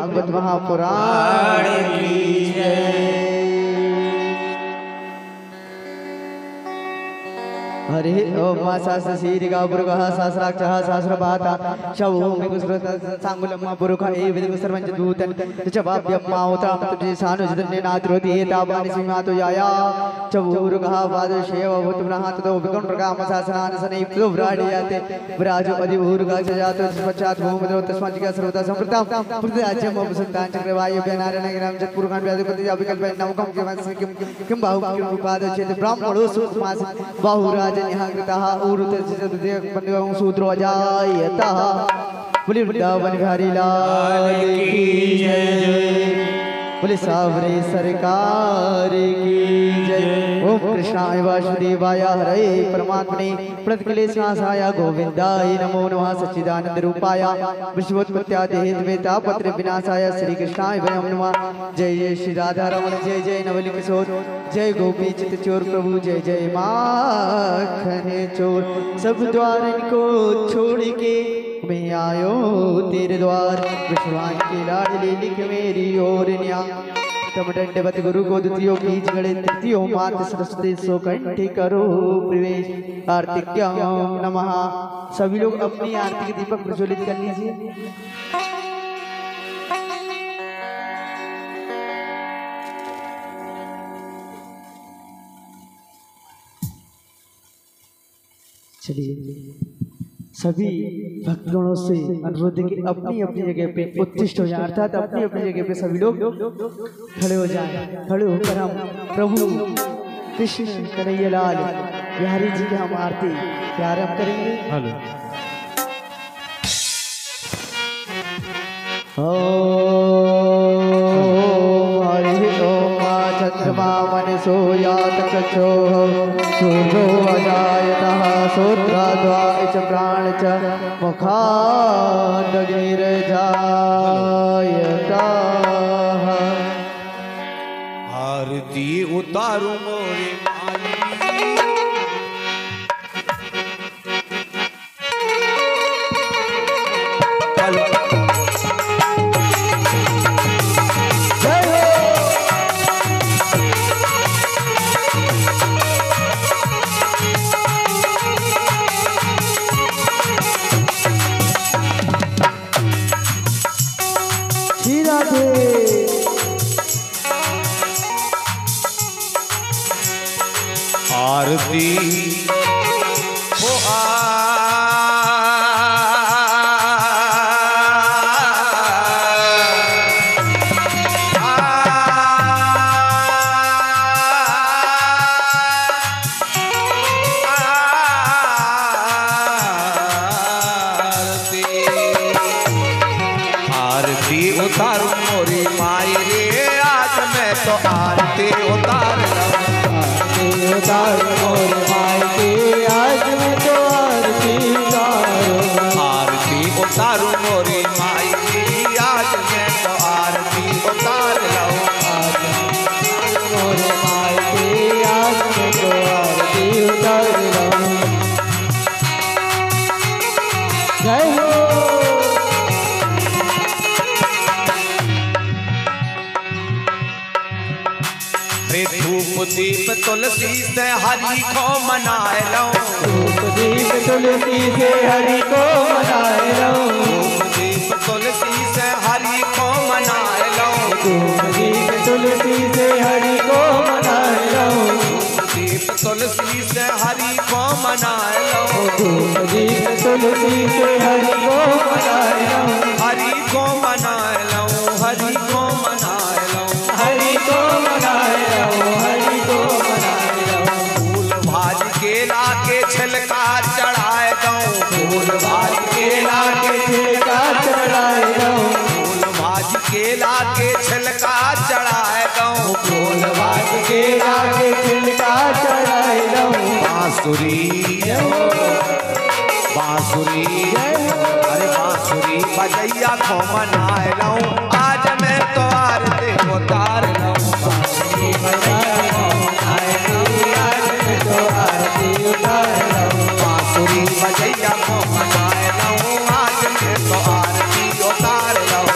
भागवत महापुराण की जय। हरे ओम शास्त्र श्री पुरुषः सहस्राक्षः सहस्रपाता शवोमि सांगुलम पुरुषः एवं सर्वं दूतन च वाप्यं माउतां तजेसानुजन्यनात्रोति एतावानि सीमातो याया च पुरुषः पादशेव भूतमनः ततो विकुण्ठकाम शासनानि सनैप्तो व्राडयते विराजो अधि पुरुषः च जातो पश्चात् भूमितो तस्मात् सर्वदा संप्रतां पृथ्व्याज्यं उपसत्तां चक्रवायुभ्य नारायणगिरां चत्पुरुषान् व्याधिपति अभिकल्पयन् नमकं किं बाहु किं उपादचेत् ब्राह्मणो सुखमास बाहुराज सूत्रो अजायतः बोले वृंदावन बिहारी लाल की जय। बोले सावरे सरकार की जय। ओम कृष्णाय वासुदेवाय हरे परमात्मने प्रणतक्लेशनाशाय गोविंदाय नमो नमः। सच्चिदानंद रूपाय विश्वोत्पत्त्यादि हेतुवेता पत्र विनाशाय श्री कृष्णाय वयं नमः। जय जय श्री राधा रमण जय जय नवल किशोर जय गोपी चित चोर प्रभु जय जय माखन चोर। सब द्वार को छोड़ के मैं आयो तेरे द्वार विश्वान की लाडली लिख मेरी ओर न्या। तम दंडवत गुरु को द्वितीयो बीज गणे तृतीयो मात सरस्वती सो कंठी करो प्रवेश। आर्तिक्यम नमः। सभी लोग अपनी आरती के दीपक प्रज्वलित कर लीजिए। चलिए सभी भक्तगणों से अनुरोध है कि अपनी अपनी जगह पे उत्तिष्ठ हो जाए, अर्थात अपनी अपनी जगह पे सभी लोग खड़े हो जाएं। खड़े होकर हम प्रभु कृष्ण कन्हैया लाल बिहारी जी की हम आरती प्रारंभ करेंगे। चंद्रमा मन सोयात चक्षो सूर्यो अजायतः श्रोत्राद्वा च प्राण च मुखादग्निर्जायतः। आरती उतारू मोरे आरती हो आरती उतारू मोरी माई रे आज मैं तो आरती उतार उतार मोर माई के आज मैं तो आरती उतारूं। आरती उतारू मोरी माई की आज मैं तो आरती उतार लूं। मोर माई के आज मैं तो आरती उतार लूं। जय हो। धूप दीप तुलसी से हरि को मनाए लो। धूप दीप तुलसी से हरि को मनाए लो। धूप दीप तुलसी से हरि को मनाए लो। धूप दीप तुलसी से हरि को मनाए लो। धूप दीप तुलसी से हरि को मनाए लो। धूप दीप तुलसी से हरि को मनाए लो। हरि को मनाए लो। हरि को मनाए लो। हरि को मनाए लो। हरि को मनाए लो। फूल भाज केला के छिलका चढ़ाए दो। फूल भाज केला के छिलका चढ़ाए दो। फूल भाज केला के छिलका चढ़ाए दो। फूल भाज केला के छिलका चढ़ाए दो। बांसुरी बांसुरी अरे बांसुरी बजैया को मनाए लूं। आज मैं तो आरती उतार लूं। बांसुरी बजाए को मनाए लूं। आज मैं तो आरती उतार लूं। बांसुरी बजैया को मनाए लूं। आज मैं तो आरती उतार लूं।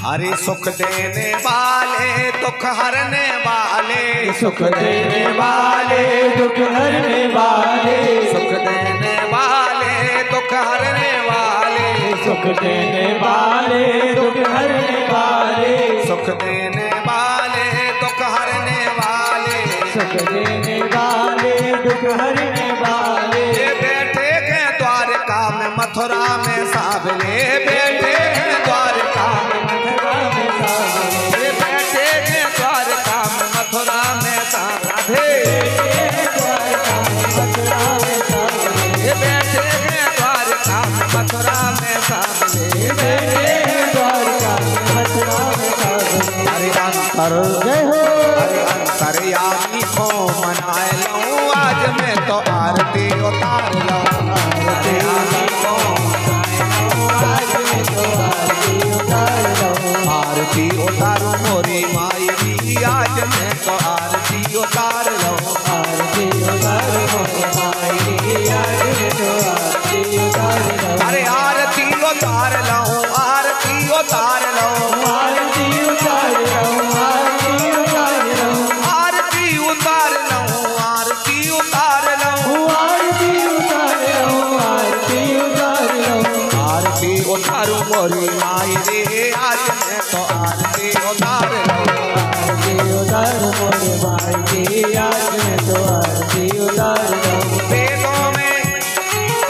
अरे सुख देने वाले दुख हरने वाले, सुख देने वाले दुख हरने वाले, सुख देने वाले दुख हरने वाले, सुख देने वाले दुख हरने वाले, सुख देने वाले दुख हरने वाले, सुख देने वाले दुख हरने वाले। बैठे के द्वारका में मथुरा में सावले, बैठे के द्वारका में मथुरा में सावले, बैठे के द्वारका में मथुरा में सावले, बैठे के द्वारका में मथुरा में सावले, अरे अंतर जय हो, अरे अंतरयामी को मनाए लूं, आज मैं तो आरती उतार लूं, अंतरयामी को आज मैं तो आरती उतार लूं, आरती उतारूं मोरी माई की, आज मैं तो आरती उतार लूं, आरती उतार मोरे माई की, आज मैं तो आरती उतार लूं, अरे आरती उतार लूं, आरती उतार लूं, आरती उतार लूं, आरती उतार लूं, आरती उतार लूं, आरती उतार लूं, आरती उतार लूं, आरती उतार लूं, आरती उतारूं मोरी माई रे, आज मैं तो आरती उतार लूं, आरती उतार मोरे माई की, आज मैं तो आरती उतार लूं।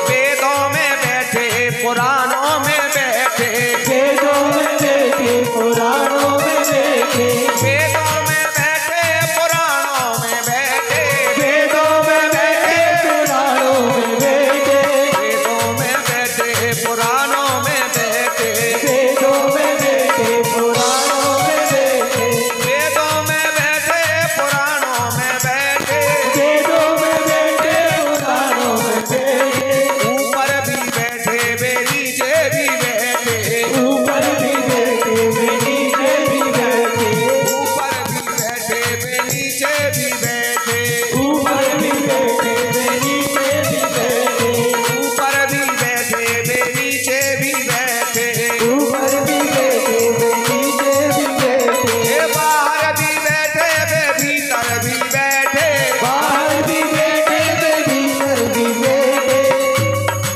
वेदों में बैठे पुराणों में बैठे, वेदों में बैठे पुराणों में बैठे, वेदों में बैठे पुराणों में बैठे, वेदों में बैठे पुराणों में बैठे, वेदों में बैठे पुराणों में बैठे, वेदों में बैठे पुराणों में बैठे, वेदों में बैठे पुराणों में बैठे, वेदों में बैठे पुराणों में बैठे, ऊपर भी बैठे वे नीचे भी बैठे, ऊपर भी बैठे वे नीचे भी बैठे, ऊपर भी बैठे वे नीचे भी बैठे, ऊपर भी बैठे वे नीचे भी बैठे, ऊपर भी बैठे वे नीचे भी बैठे, ऊपर भी बैठे वे नीचे भी बैठे, ये बाहर भी बैठे वे भीतर भी बैठे, बाहर भी बैठे वे भीतर भी बैठे,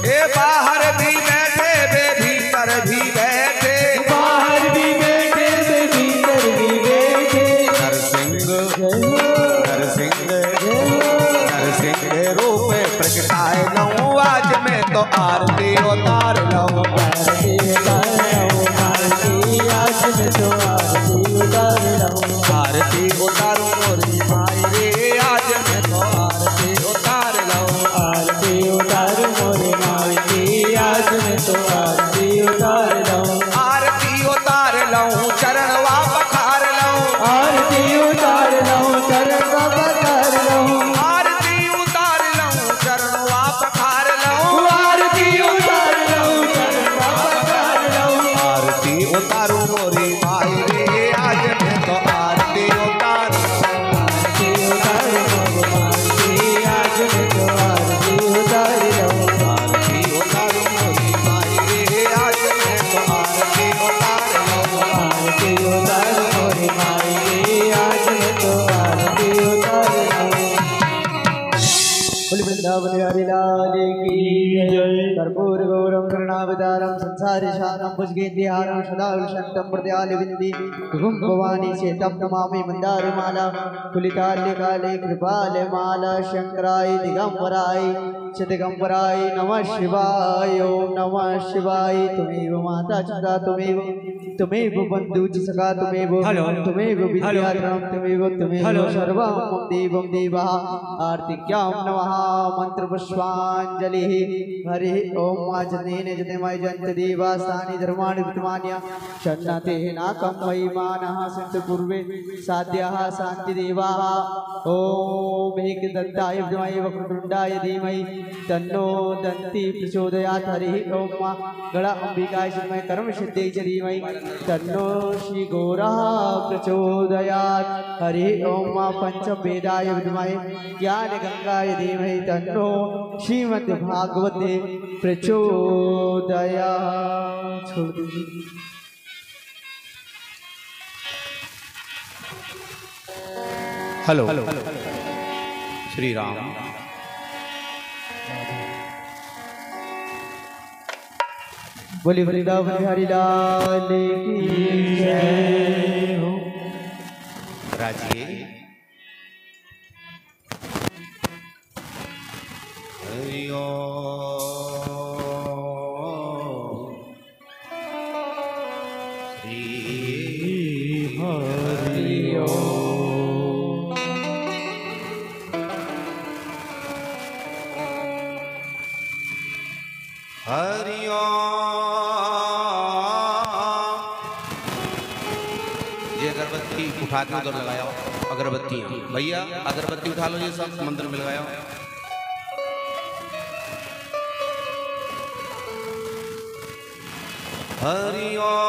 ये बाहर भी बैठे वे भीतर भी बैठे, बाहर भी बैठे वे भीतर भी बैठे। नरसिंह जय हो, नरसिंह जय हो, नरसिंह रूप प्रगटाए लूं, आज मैं तो आरती उतार लूं, आरती उतार लूं, आरती आज मैं तो आरती उतार लूं, आरती उतारूं मोरी माई रे, आज मैं तो आरती उतार लूं, आरती उतार मोरे माई की, आज मैं तो आरती उतार लूं, आरती उतार लूं, चरणवा पखार लूं, आरती उतार लूं, चरण बाबा तार लूं, आरती उतार लूं, चरणवा पखार लूं, आरती उतार लूं, चरण बाबा तार लूं, आरती उतारूं मोरी माई रे, आज मैं तो आरती उतार आरती उतार मोरे माई की, आज मैं तो आरती उतार लूं, आरती उतारूं मोरी माई रे, आज मैं तो आरती उतार लूं, आरती उतार मोरे माई की, आज मैं तो आरती उतार लूं। बोल वृंदावन हरि लाल की जय। कर्पूर गौरम करुणावतारम संसार शांतम भुजगेन्द्रहारम सदा शांतम प्रदयाल विंदी गुम भवानी से तप नमामि मंदार माला कुलिताल्य काले कृपाल माला शंकराय दिगंबराय चिदिगंबराय नमः शिवाय ओम नमः शिवाय। तुमेव माता चिता तुमेव बंधु सखा तुमेव विद्याधरम तुमेव सर्वं देवं देवा आर्तिक्यां नमः मंत्र पुष्पांजलि हरि ओम आजनेन जनेमय जंत देवास्तानि धर्माणि विद्यमान्या शन्नते नाकं महिमानः सन्तु पूर्वे साध्याः शान्ति देवाः ओम एकदन्ताय विद्महे वक्रतुण्डाय धीमहि तन्नो दन्ति प्रचोदयात् हरि ओम गणा अंबिकाय विद्महे कर्म सिद्धियै च धीमहि तन्नो श्री गौरः प्रचोदयात् हरि ओम पंचवेदाय विद्महे ज्ञान गंगाय धीमहि तन्नो श्रीमद् भागवते प्रचोदयात्। छोड़ दीजिए। हेलो श्री राम। बोली वृंदावन बिहारी लाल की जय हो। राजिए हरि ओम श्री हरि ओम। हरि ओम। ये अगरबत्ती उठा के उधर लगाया अगरबत्ती भैया, अगरबत्ती उठा लो, ये सब मंदिर में लगाया। हरि ओम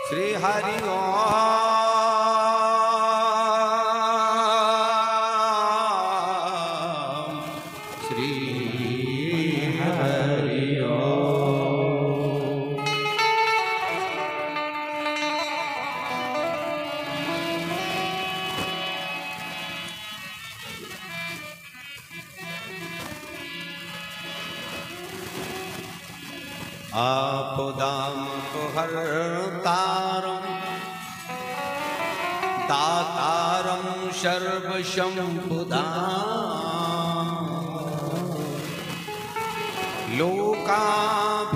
श्री हरि ओम श्री हरि ओम। आपदाम को हरतारम दातारम सर्वशंभुदाम लोकाभिरामं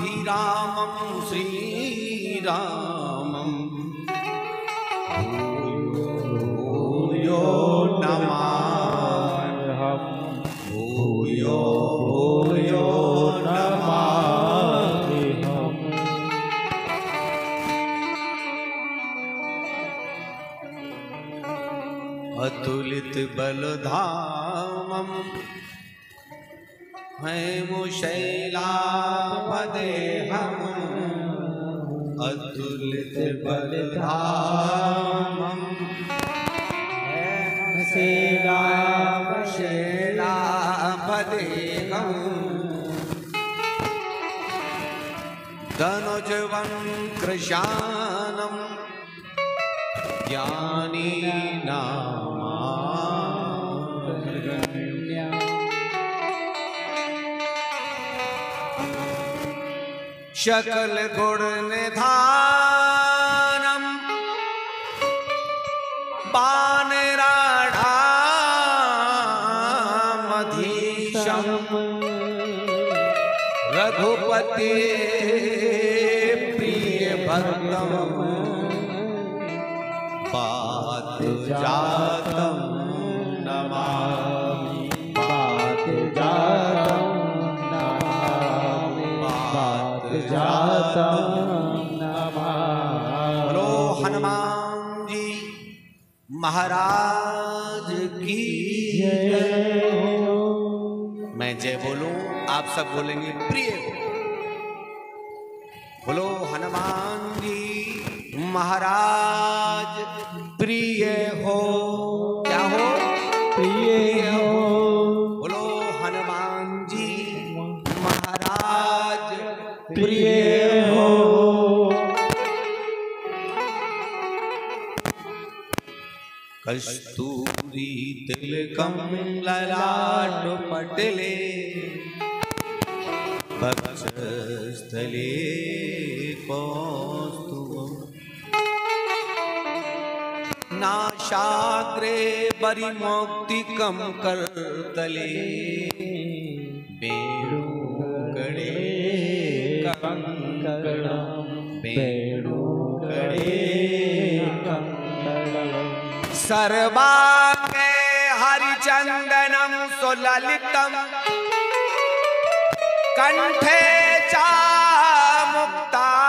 श्रीरामं भूयो नमाम्यहम् भूयो भूयो नमाम्यहम्। अतुलित बलधामं हैमुशैलापदेहम् अतुलित बलधामं हैमुशैलापदेहम् धनुजवंकृशानं ज्ञानीनामाग्रगण्यम् शकल गुण निधानम बानराणामधीशम रघुपति प्रिय भक्तम पारिजातम नमामि पारिजातम बोलो हनुमान जी महाराज की जय। मैं जय बोलूं, आप सब बोलेंगे प्रिय हो। बोलो हनुमान जी महाराज प्रिय हो। क्या हो? प्रिय हो। बोलो हनुमान जी महाराज प्रिय हो। कस्तूरी तिलकम ललाट पटले वक्षस्थले कौस्तुभम् नासाग्रे परिमौक्तिकं करतले वेणुगणे कंकणं वेणुगणे कंकणं सर्वांगे हरिचंदनं सुललितं कंठे चा मुक्तावली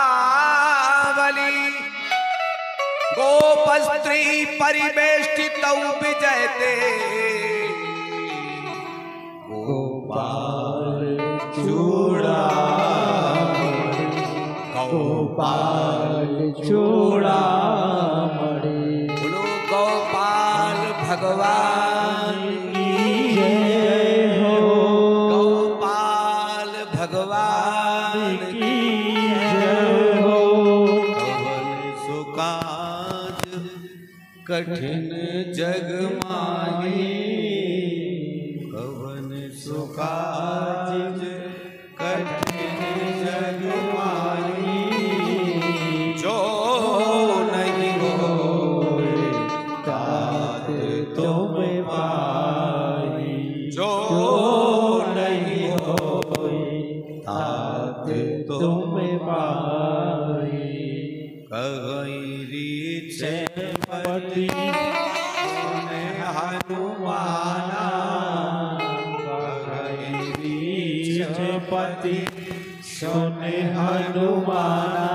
गोपस्त्री परिवेष्टितौ विजयते गोपाल चूड़ामणि गोपाल चूड़ामणि। बोलो गोपाल भगवान की जय हो। गोपाल भगवान की जय हो। कवन सुका कठिन जग माही कवन सुकाज कठिन जग माही जो नहीं होए तात तुम पाई जो नहीं होए तात तुम पाई कगैरी पति हनुमाना पति सोने हनुमाना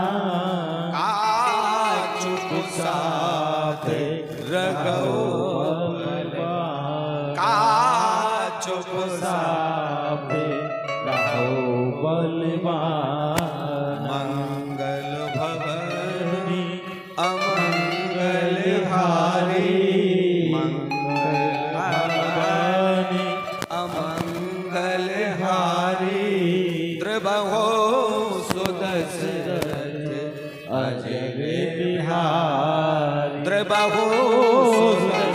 चुप साथ रघुवर का चुप साथ रहो बलवान मंगल भवनी अमंगल हारी मंगल भवनी अमंगल हारी त्रिभुवो सुदशरथ अजय बिहारी त्रिभुवो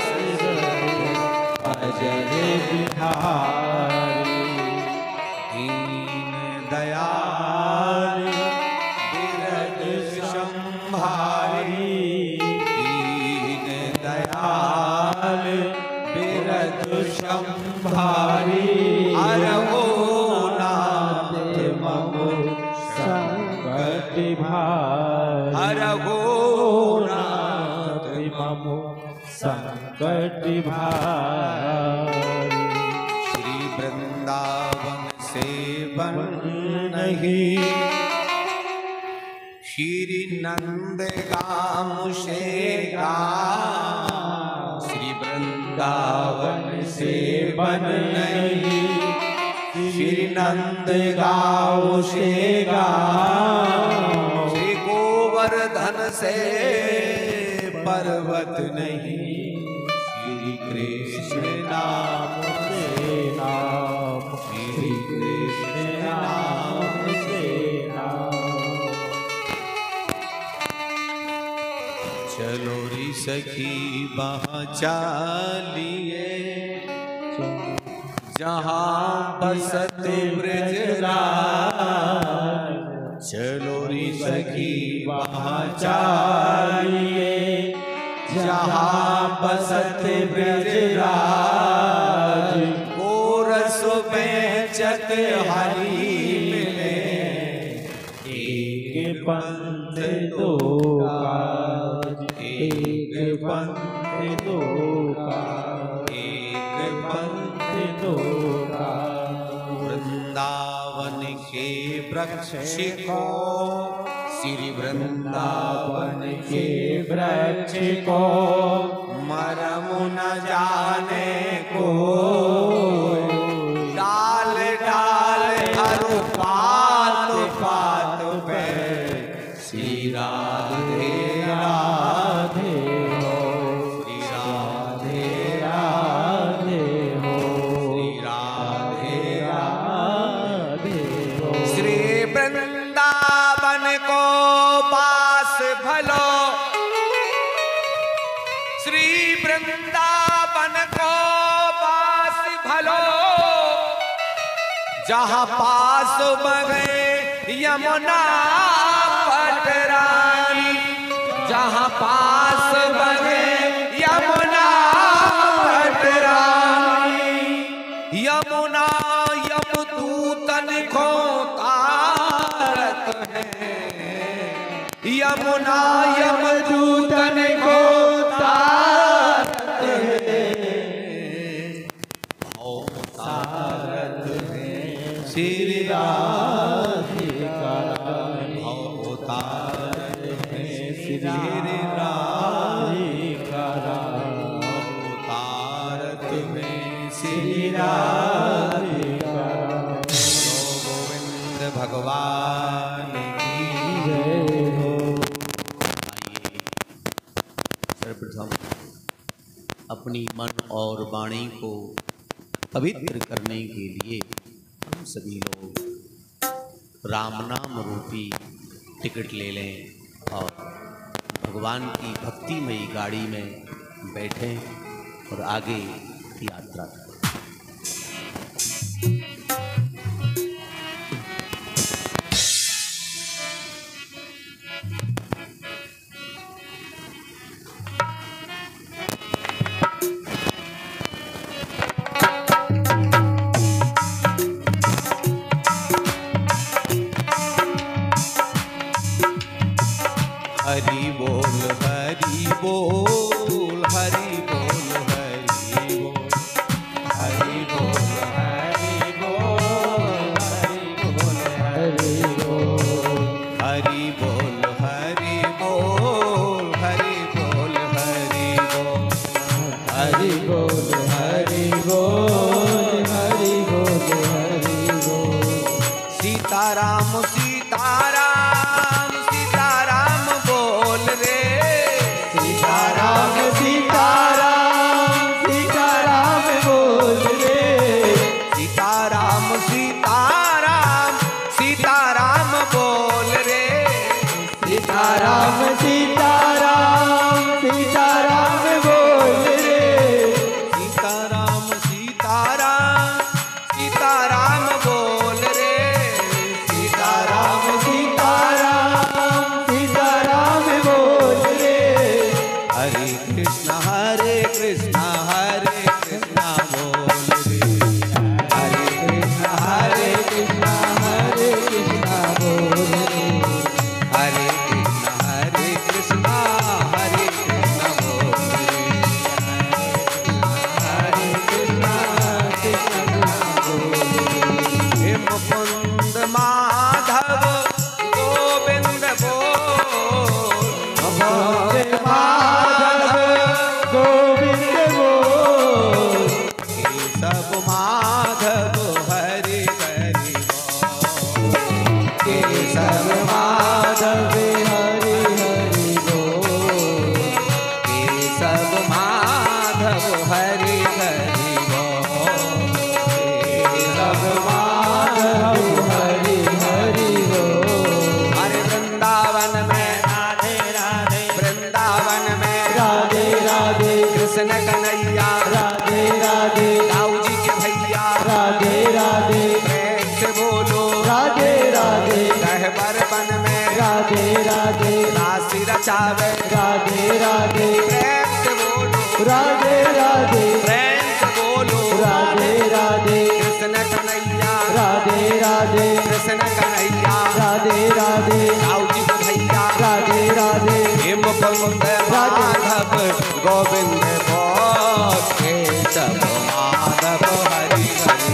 सुदशरथ अजय बिहारी दीन दयाल बिरद संभारी दीन दयाल बिरद संभारी अरवो नाथ मम संकट भारी अरवो नाथ मम संकट भारी श्री वृंदावन से बन नहीं श्री नंद गाम से गा श्री वृंदावन से बन नहीं श्री नंद गाँव से गा श्री गोवर्धन से पर्वत नहीं श्री कृष्ण नाम से नाम श्री कृष्ण नाम से नाम चलो री सखी वहाँ चालिए जहाँ बसत ब्रजराज चलो री सखी वहाँ चालिए जहाँ बसत ब्रजराज गोरस बेचत हरि मिले एक पंथ दो काज एक पंथ दो काज एक पंथ दो काज वृंदावन के वृक्ष को श्री वृंदावन के वृक्ष को मरम न जाने को डाल डाल अरु पात पात पे श्री राधे राधे हो श्री राधे राधे हो श्री राधे राधे हो श्री वृंदावन को पास भलो श्री वृंदावन को पास भलो जहाँ पास बगे यमुना पटरानी जहाँ पास बगे यमुना पटरानी यमुना यमदूतन को तारत है यमुना यमदूतन को तारत है तारत है श्री राधिका तारत है श्री राधिका तारत में श्री राधिका गोविंद भगवान की जय हो सर्वप्रथम अपनी मन और वाणी को पवित्र करने के लिए हम सभी लोग राम नाम रूपी टिकट ले लें और भगवान की भक्तिमयी गाड़ी में बैठें और आगे यात्रा करें। हरि बोल हरि बोल हरि बोल हरि बोल हरि बोल हरि बोल हरि बोल हरि बोल हरि बोल हरि बोल हरि बोल हरि बोल हरि बोल हरि बोल हरि बोल सीताराम सीताराम सीताराम बोल रे सीताराम सीताराम सीताराम बोल रे सीताराम सीताराम सीताराम बोल रे सीताराम सीताराम सीताराम बोल रे सीताराम सीताराम सीताराम बोल रे सीताराम सीताराम सीताराम बोल रे हरे कृष्णा बोल रे हरे कृष्णा बोल रे हरे कृष्णा बोल रे हरे कृष्णा बोल रे हे मुकुंद माधव गोविंद बोल मुकुंद माधव गोविंद बोल केशव माधव हरि हरि बोल केशव माधव हरि हरि बोल केशव माधव हरि हरि बोल केशव माधव हरि हरि बोल हरे वृंदावन में राधे राधे वृंदावन में राधे राधे कृष्ण कन्हैया राधे राधे दाऊ जी के भैया राधे राधे प्रेम से बोलो राधे राधे कहबर वन में राधे राधे राशि रचावे राधे राधे प्रेम से बोलो राधे राधे प्रेम से बोलो राधे राधे कृष्ण कन्हैया राधे राधे कृष्ण कन्हैया राधे राधे दाऊ जी के भैया राधे राधे हे मुकुंद माधव गोविंद बोल केशव माधव हरि हरि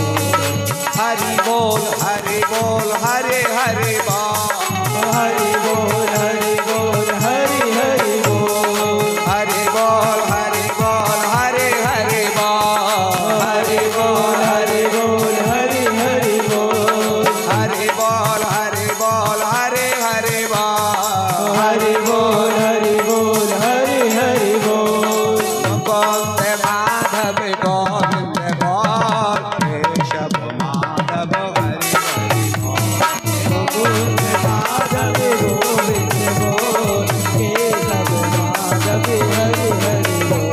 हरि बोल हरि बोल हरे हरि बोल हरि बोल हरि बोल हरि हरि बोल हरि बोल हरि बोल हरे हरि बोल हरि बोल हरि बोल हरि हरि बोल हरि बोल हरि बोल हरे हरि बोल हरि बोल हरि बोल हरि हरि बोल मुकुंद माधव गोविंद बोल केशव माधव हरि हरि बोल मुकुंद माधव गोविंद बोल केशव माधव हरि हरि बोल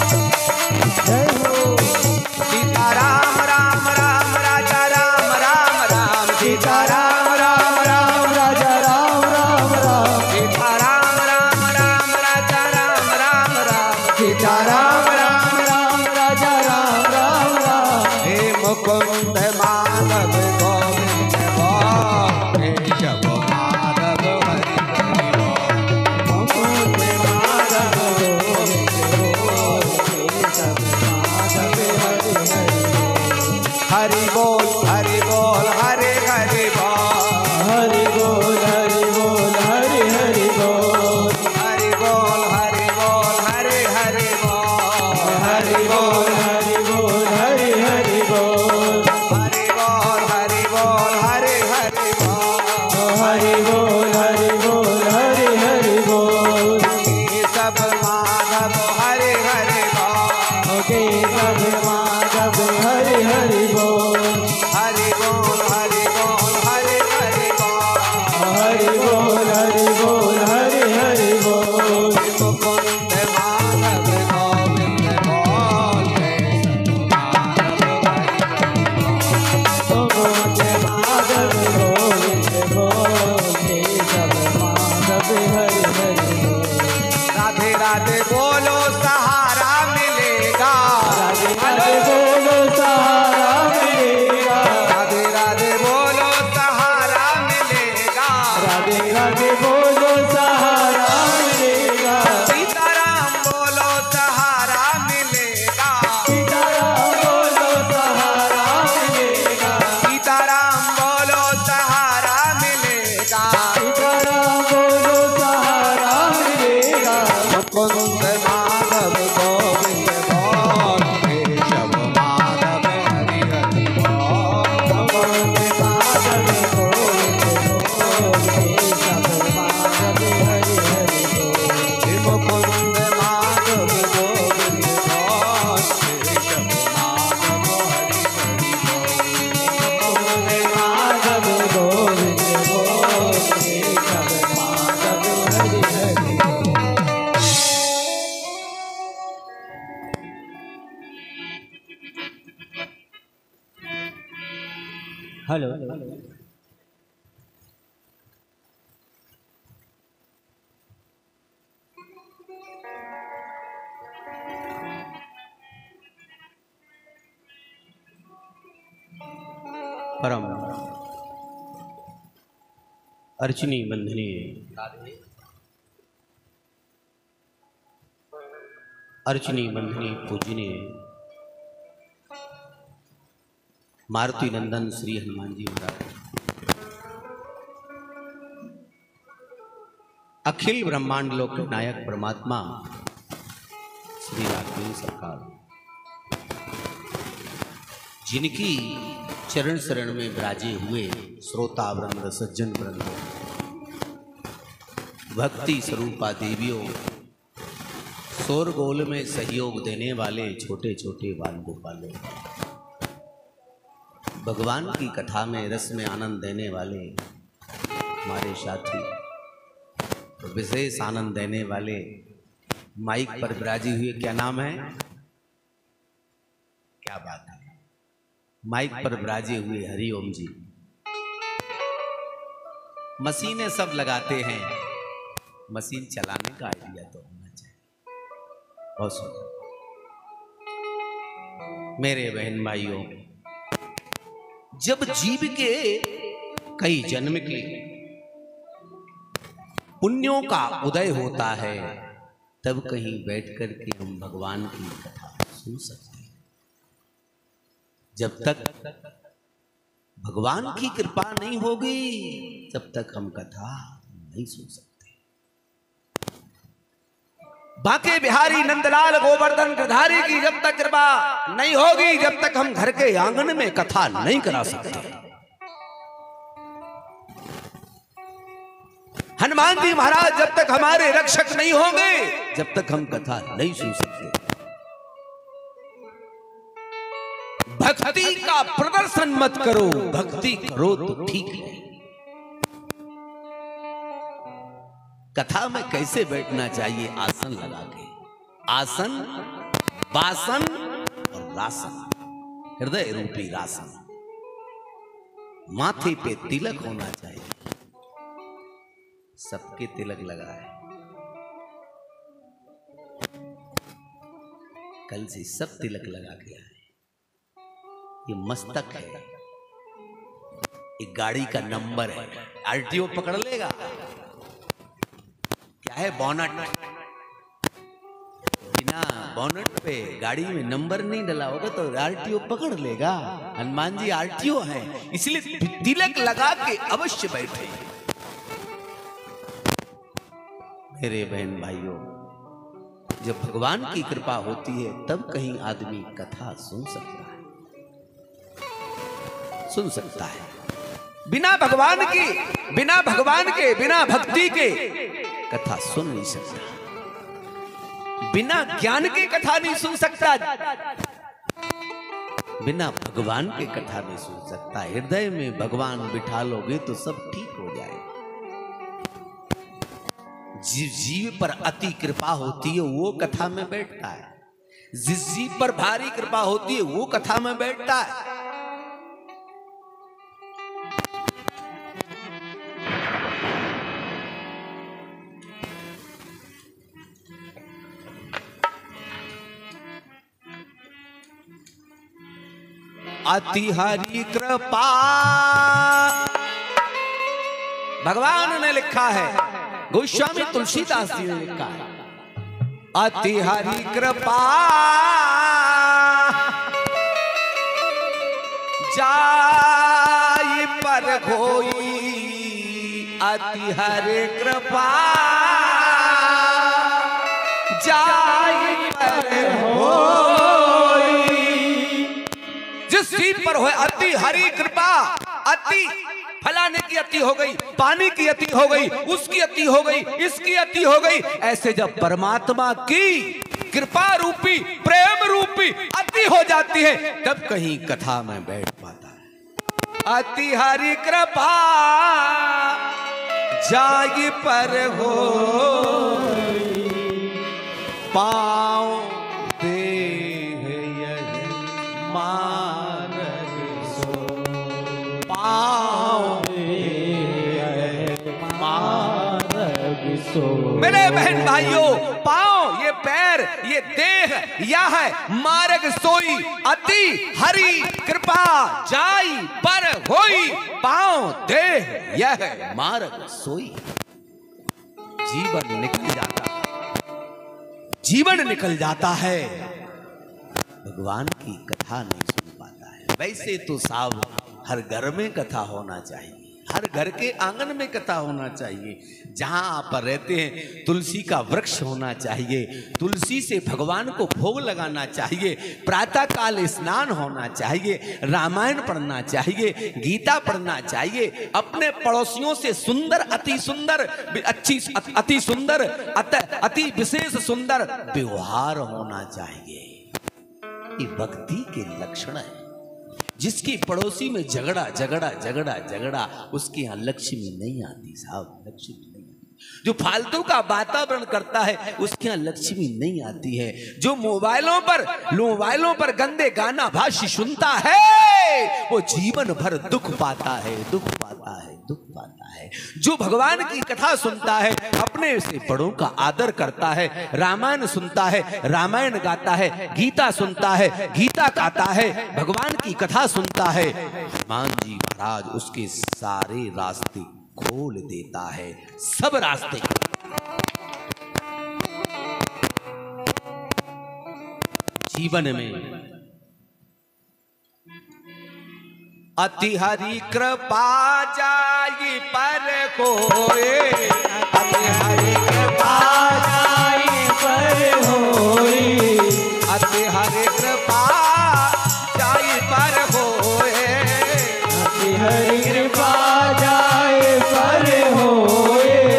जय हो सीताराम राम राम राजा राम राम राम सीताराम राम राम राजा राम राम राम सीताराम राम राम राजा राम राम राम सीताराम राम राम राजा राम राम राम हे मुकुंद माधव गोविंद बोल केशव माधव हरि हरि बोल मुकुंद माधव गोविंद बोल केशव माधव हरि हरि हरि बोल हरि बोल हरे हरि बोल हरि बोल हरि बोल हरि हरि बोल हरि बोल हरि बोल हरे हरि बोल हरि बोल हरि बोल हरि हरि बोल हरि बोल हरि बोल हरे हरि बोल हरि बोल हरि बोल हरि हरि बोल केशव माधव हरे हरि बोल हेलो परम अर्चनी बंधनी अर्चनी बंधनी पूजनीय मारुति नंदन श्री हनुमान जी महाराज, अखिल ब्रह्मांड लोक के नायक परमात्मा श्री राघवेंद्र सरकार, जिनकी चरण शरण में विराजे हुए श्रोता वृंद सज्जन वृंद, भक्ति स्वरूपा देवियों, शोरगोल में सहयोग देने वाले छोटे छोटे बाल गोपालों, भगवान की कथा में रस में आनंद देने वाले हमारे साथी, विशेष आनंद देने वाले माइक पर विराजी हुए, क्या नाम है, क्या बात है, माइक पर विराजे हुए हरिओम जी। मशीनें सब लगाते हैं, मशीन चलाने का आइडिया तो होना चाहिए। बहुत सुंदर मेरे बहन भाइयों, जब जीव के कई जन्म के पुण्यों का उदय होता है, तब कहीं बैठ कर के हम भगवान की कथा सुन सकते हैं। जब तक भगवान की कृपा नहीं होगी, तब तक हम कथा नहीं सुन सकते। बांके बिहारी नंदलाल गोवर्धन गिरधारी की जब तक कृपा नहीं होगी, जब तक हम घर के आंगन में कथा नहीं करा सकते। हनुमान जी महाराज जब तक हमारे रक्षक नहीं होंगे, जब तक हम कथा नहीं सुन सकते। भक्ति का प्रदर्शन मत करो, भक्ति करो तो ठीक है। कथा में कैसे बैठना चाहिए, आसन लगा के, आसन वासन और रासन, हृदय रूपी रासन, माथे पे तिलक होना चाहिए। सबके तिलक लगा है, कल से सब तिलक लगा के आए। ये मस्तक है, एक गाड़ी का नंबर है, आरटीओ पकड़ लेगा। क्या है, बोनट, बिना बोनट पे गाड़ी में नंबर नहीं डला होगा तो आरटीओ पकड़ लेगा। हनुमान जी आरटीओ हैं, इसलिए तिलक लगा के अवश्य बैठे। मेरे बहन भाइयों, जब भगवान की कृपा होती है तब कहीं आदमी कथा सुन सकता है, सुन सकता है। बिना भगवान की, बिना भगवान के, बिना भक्ति के कथा सुन नहीं सकता। बिना ज्ञान के कथा नहीं सुन सकता, बिना भगवान के कथा नहीं सुन सकता। हृदय में भगवान बिठा लोगे तो सब ठीक हो जाए। जिस जीव पर अति कृपा होती है वो कथा में बैठता है, जिस जीव पर भारी कृपा होती है वो कथा में बैठता है। अति हरि कृपा भगवान ने लिखा है, गोस्वामी तुलसीदास जी ने लिखा है, अति हरि कृपा जाई पर होई, अति हरि कृपा जाई पर होई। जिस जीव पर हो अति हरि कृपा, अति फलाने की अति हो गई, पानी की अति हो गई, उसकी अति हो गई, इसकी अति हो गई, ऐसे जब परमात्मा की कृपा रूपी, प्रेम रूपी अति हो जाती है, तब कहीं कथा में बैठ पाता है। अति हरि कृपा जागी पर हो, पाँव देह यह मार्ग सो, भाइयों, पांव, ये पैर, ये देह, यह है मार्ग सोई अति हरि कृपा जाई पर होई। पांव देह यह है मार्ग सोई। जीवन निकल जाता है, जीवन निकल जाता है, भगवान की कथा नहीं सुन पाता है। वैसे तो साहब हर घर में कथा होना चाहिए, हर घर के आंगन में कथा होना चाहिए। जहां आप रहते हैं तुलसी का वृक्ष होना चाहिए, तुलसी से भगवान को भोग लगाना चाहिए, प्रातः काल स्नान होना चाहिए, रामायण पढ़ना चाहिए, गीता पढ़ना चाहिए, अपने पड़ोसियों से सुंदर, अति सुंदर, अति सुंदर, अति विशेष सुंदर व्यवहार होना चाहिए। ये भक्ति के लक्षण है। जिसकी पड़ोसी में झगड़ा झगड़ा झगड़ा झगड़ा, उसके यहाँ लक्ष्मी नहीं आती साहब, लक्ष्मी नहीं आती। जो फालतू का वातावरण करता है उसके यहाँ लक्ष्मी नहीं आती है। जो मोबाइलों पर गंदे गाना भाष्य सुनता है वो जीवन भर दुख पाता है, दुख पाता है, दुख पाता है। जो भगवान की कथा सुनता है, अपने से बड़ों का आदर करता है, रामायण सुनता है, रामायण गाता है, गीता सुनता है, गीता गाता है, भगवान की कथा सुनता है, हनुमान जी महाराज उसके सारे रास्ते खोल देता है, सब रास्ते। जीवन में अति हरि कृपा जाई पर कोए, अति हरि कृपा जाई पर होए, अति हरि कृपा जाई पर होए, अति हरि कृपा जाए पर होए,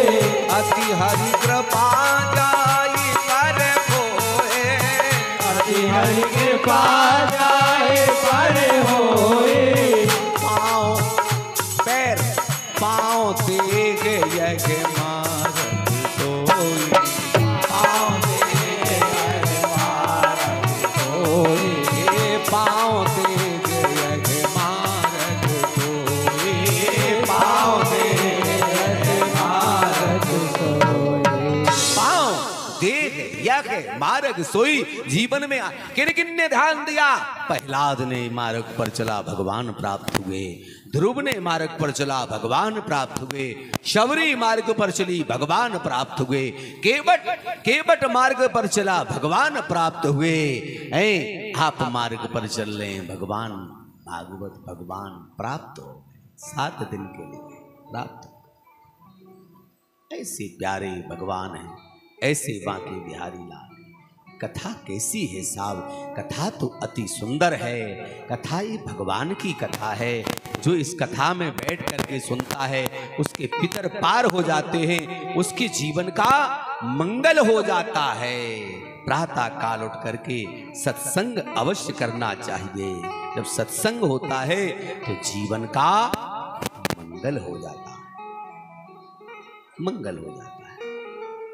अति हरि कृपा जाई पर होए, अति हरि कृपा जाए पर होए। पाँव देख यज्ञ मार्ग सोई, पाँव देख यज्ञ मार्ग सोई, पाँव देख यज्ञ मार्ग सोई, पाँव देख यज्ञ मार्ग सोई, पाँव देख यज्ञ मार्ग सोई। जीवन में किन किन ने ध्यान दिया? प्रहलाद ने मार्ग पर चला, भगवान प्राप्त हुए। ध्रुव ने मार्ग पर चला, भगवान प्राप्त हुए। शबरी मार्ग पर चली, भगवान प्राप्त हुए। केवट मार्ग पर चला, भगवान प्राप्त हुए। आप मार्ग पर चल रहे हैं, भगवान भागवत भगवान प्राप्त हो, 7 दिन के लिए प्राप्त हो। ऐसे प्यारे भगवान हैं, ऐसे बांके बिहारी लाल। कथा कैसी है साहब? कथा तो अति सुंदर है। कथा ये भगवान की कथा है। जो इस कथा में बैठ करके सुनता है उसके पितर पार हो जाते हैं, उसके जीवन का मंगल हो जाता है। प्रातः काल उठ करके सत्संग अवश्य करना चाहिए। जब सत्संग होता है तो जीवन का मंगल हो जाता है, मंगल हो जाता है।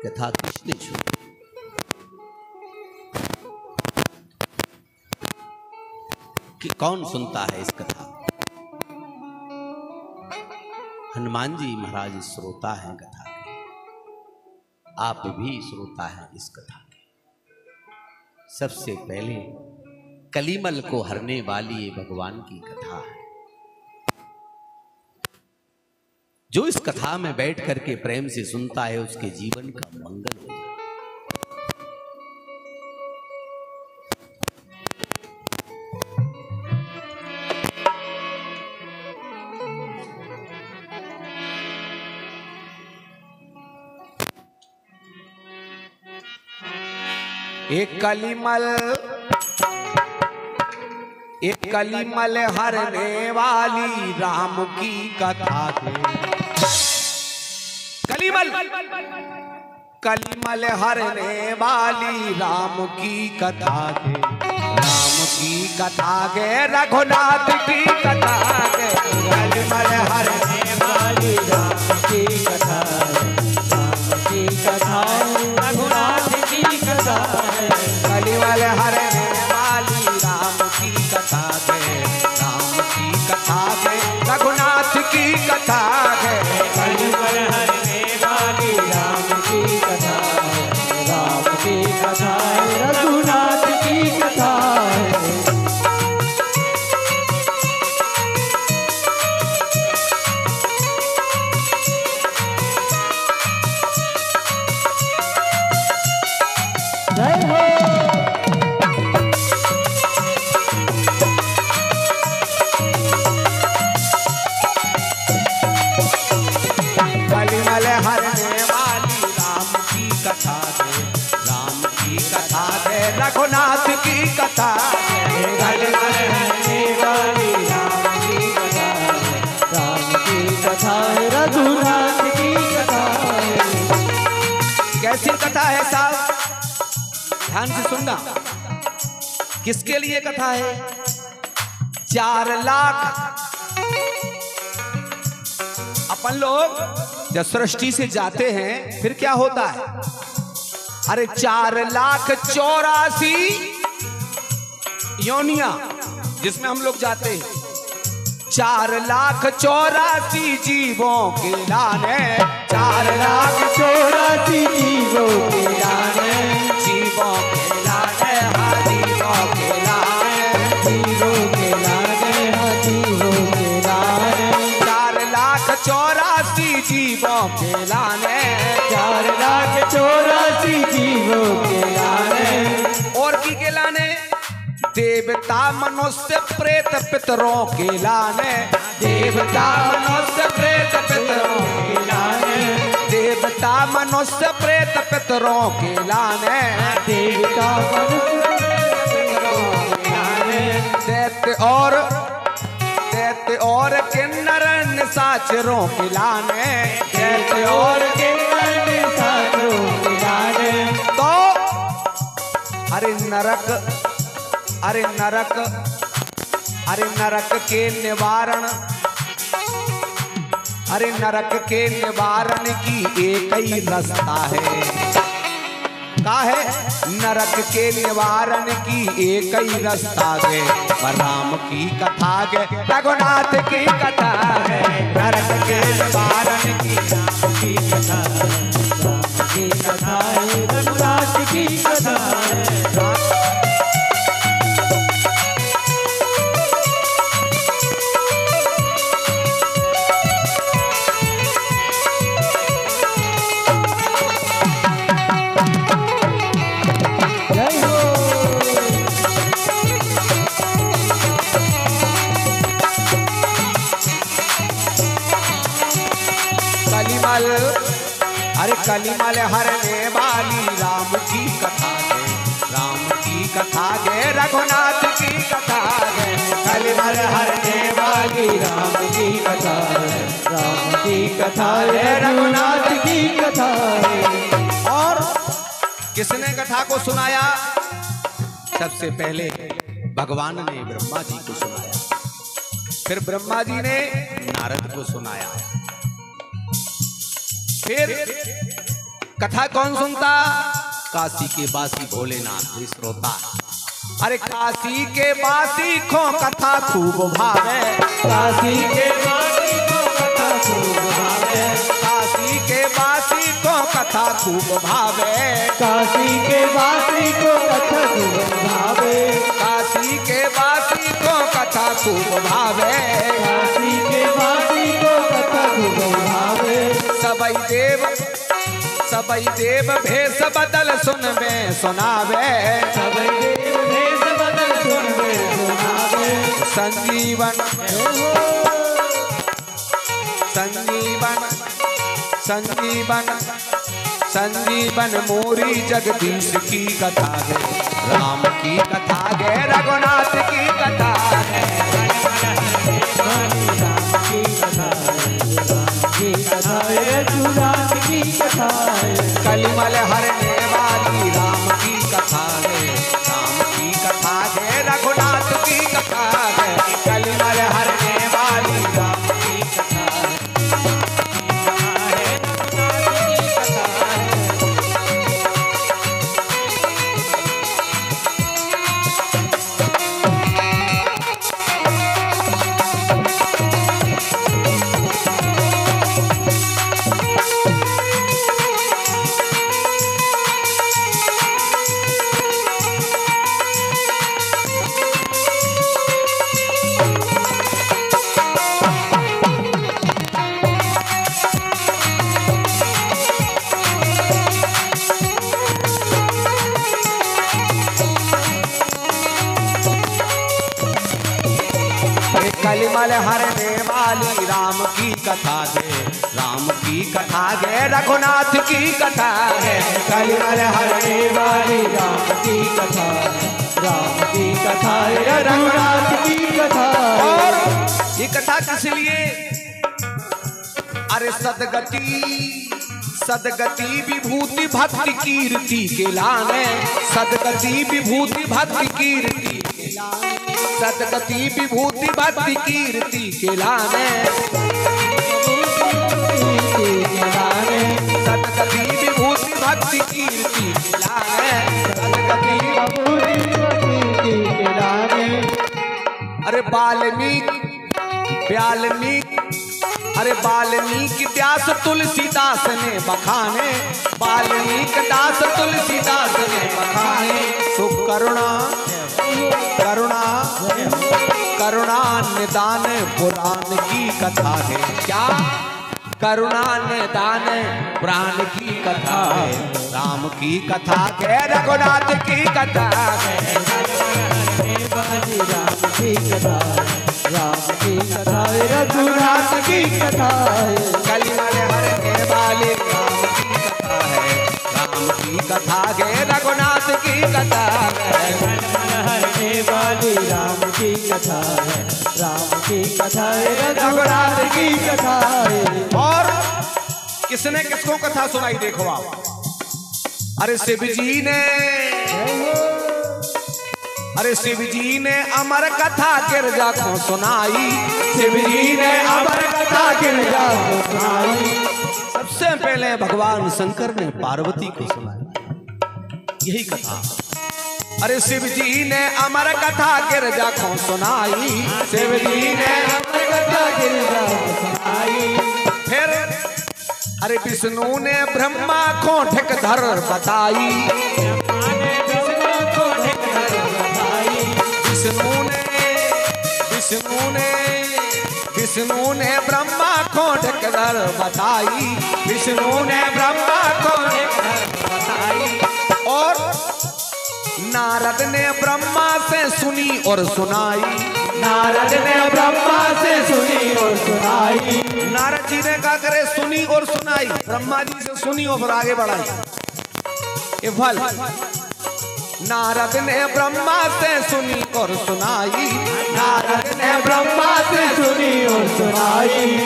कथा किसने सुनी? कि कौन सुनता है इस कथा? हनुमान जी महाराज श्रोता हैं कथा के, आप भी श्रोता हैं इस कथा के। सबसे पहले कलिमल को हरने वाली ये भगवान की कथा है। जो इस कथा में बैठ करके प्रेम से सुनता है उसके जीवन का मंगल हो जाता है। एक कलिमल हरने वाली राम की कथा दे। कलिमल हरने वाली राम की कथा दे। राम की कथा गे, रघुनाथ की कथा गे। कलिमल हरने वाली राम की कथा, राम की कथा रघुनाथ की कथा है। कलिमल हरने वाली राम की कथा है। राम की कथा है, रघुनाथ की कथा है। कलिमल हरने वाली राम की कथा है। है साहब, ध्यान से सुनना, किसके लिए कथा है? 4 लाख अपन लोग जब सृष्टि से जाते हैं फिर क्या होता है? अरे 4,84,000 योनियां जिसमें हम लोग जाते हैं, 4,84,000 जीवों के लाने, 4,84,000 जीवों के लाने, जीवों के लाने, हाँ जीवों के लाने, जीवों के लाने, हाँ जीवों के लाने, 4,84,000 जीवों के लाने, 4,84,000 जीवों के लाने, और की के लाने? देवता मनुष्य प्रेत पितरों के लाने, देवता मनुष्य प्रेत पितरों के लाने, देवता मनुष्य प्रेत पितरों के लाने, देवता दैत्य और किन्नर निशाचरों के लाने, दैत्य और किन्नर निशाचरों के लाने। तो अरे नरक के निवारण, अरे नरक के निवारण की एक ही रास्ता है। का है? नरक के निवारण की एक ही रास्ता है, राम की कथा है, रघुनाथ की कथा है। नरक के निवारण की राम की कथा है, रघुनाथ की कथा है। अरे कलिमल हरने वाली राम की कथा है, राम की कथा है, रघुनाथ की कथा है। कलिमल हरने वाली राम की कथा है, राम की कथा है, रघुनाथ की कथा है। और किसने कथा को सुनाया? सबसे पहले भगवान ने ब्रह्मा जी को सुनाया, फिर ब्रह्मा जी ने नारद को सुनाया, फिर कथा कौन सुनता? काशी के बासी भोलेनाथ भी श्रोता। अरे काशी के बासी को कथा खूब भावे, काशी के बासी को कथा खूब भावे, काशी के बासी को कथा खूब भावे, काशी के बासी को कथा खूब भावे, काशी के बासी को कथा खूब भावे, काशी के बासी को कथा खूब भावे। सबई देव भेष बदल सुन में सुनावे, सबई देव भेष बदल सुन में सुनावे। संजीवन संजीवन संजीवन संजीवन मोरी जगदीश की कथा है, राम की कथा है, रघुनाथ की कथा है। राम की कथा है, राम की कथा है, रघुनाथ की कथा है। कलिमल हरने वाली राम की कथा है, राम की कथा है, रघुनाथ की कथा है। कलिमल हरने वाली राम की कथा है, कलिमल हरने वाली राम की कथा है, राम की कथा है, रघुनाथ की कथा है। कलिमल हरने वाली राम की कथा है, राम की कथा है, रघुनाथ की कथा है। और ये कथा किस लिए? अरे सदगति विभूति भक्ति कीर्ति के लाने, सदगति विभूति भक्ति कीर्ति के लाने, सदगति विभूति भक्ति कीर्ति के लाने, सदगति विभूति भक्ति कीर्ति के लाने, सदगति विभूति के लाने। अरे वाल्मीकि व्यास तुलसीदास ने बखाने, वाल्मीकि दास तुलसीदास ने बखाने। तो करुणा निदान पुराण की कथा है। क्या करुणा निदान पुराण की कथा है। राम की कथा के रघुनाथ की कथा है। राम की कथा, राम की कथा रघुनाथ की कथा है। कलिमल हरने वाले राम की कथा है। राम की कथा है रघुनाथ की कथा है। हरने वाली राम की कथा है। राम की कथा रघुनाथ की कथा है। और किसने किसको कथा सुनाई देखो आप। अरे शिव जी ने अमर कथा गिरजा को सुनाई। शिव जी ने अमर कथा गिरजा को सुनाई। सबसे पहले भगवान शंकर ने पार्वती को सुनाई यही कथा। अरे शिव जी ने अमर कथा गिरजा को सुनाई। शिव जी ने अमर कथा गिरजा को सुनाई। फिर अरे विष्णु ने ब्रह्मा को ढकधर बताई। विष्णु ने ब्रह्मा को ढकधर बताई। विष्णु ने ब्रह्मा को ढकधर बताई। और नारद ने ब्रह्मा से सुनी और सुनाई। नारद ने ब्रह्मा से सुनी और सुनाई। नारद जी ने कहा करे सुनी और सुनाई। ब्रह्मा जी से सुनी और फिर आगे बढ़ाई। ये फल नारद ने ब्रह्मा से सुनी और सुनाई। नारद ने ब्रह्मा से सुनी और सुनाई।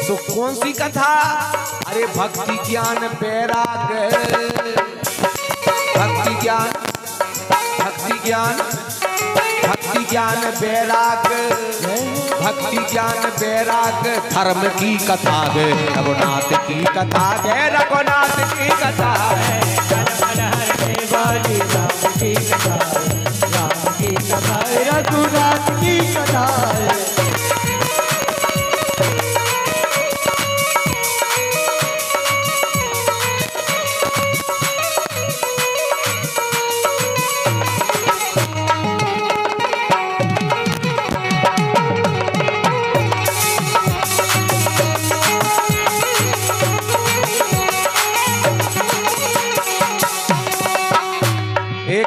तो कौन सी कथा? अरे भक्ति ज्ञान बैराग, भक्ति ज्ञान, भक्ति ज्ञान, भक्ति ज्ञान बैराग, भक्ति ज्ञान बैराग धर्म की कथा है। रघुनाथ की कथा है। रघुनाथ की कथा है। वाली राम की कथा, राम की कथा रघुनाथ की कथा है।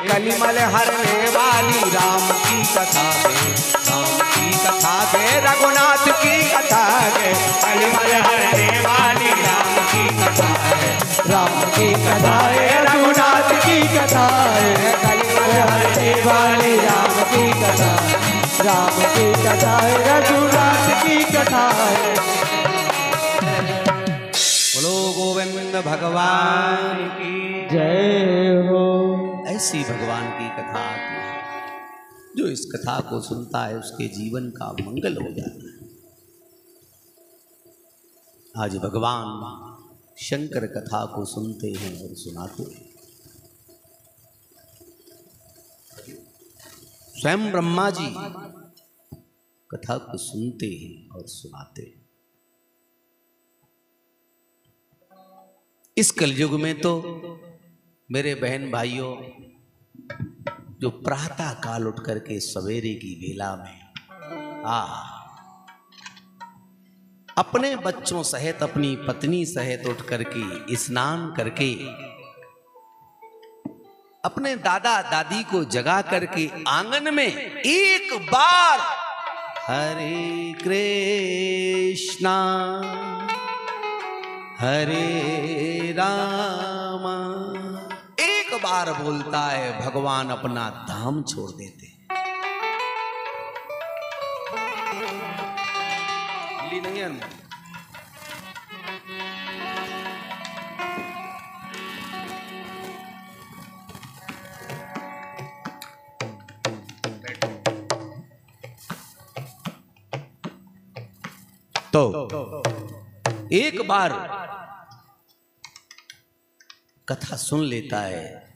कलिमल हरने वाली राम की कथा है। राम की कथा है। रघुनाथ की कथा है। कलिमल हरने वाली राम की कथा है। राम की कथा है। रघुनाथ की कथा है। कलिमल हरने वाली राम की कथा, राम की कथा है। रघुनाथ की कथा है। बोलो गोविंद भगवान की जय हो। ऐसी भगवान की कथा आती है। जो इस कथा को सुनता है उसके जीवन का मंगल हो जाता है। आज भगवान शंकर कथा को सुनते हैं और सुनाते हैं। स्वयं ब्रह्मा जी कथा को सुनते हैं और सुनाते हैं। इस कलयुग में तो मेरे बहन भाइयों, जो प्रातः काल उठ करके सवेरे की बेला में अपने बच्चों सहित अपनी पत्नी सहित उठ करके स्नान करके अपने दादा दादी को जगा करके आंगन में एक बार हरे कृष्णा हरे रामा एक बार बोलता है, भगवान अपना धाम छोड़ देते। तो एक बार कथा सुन लेता है,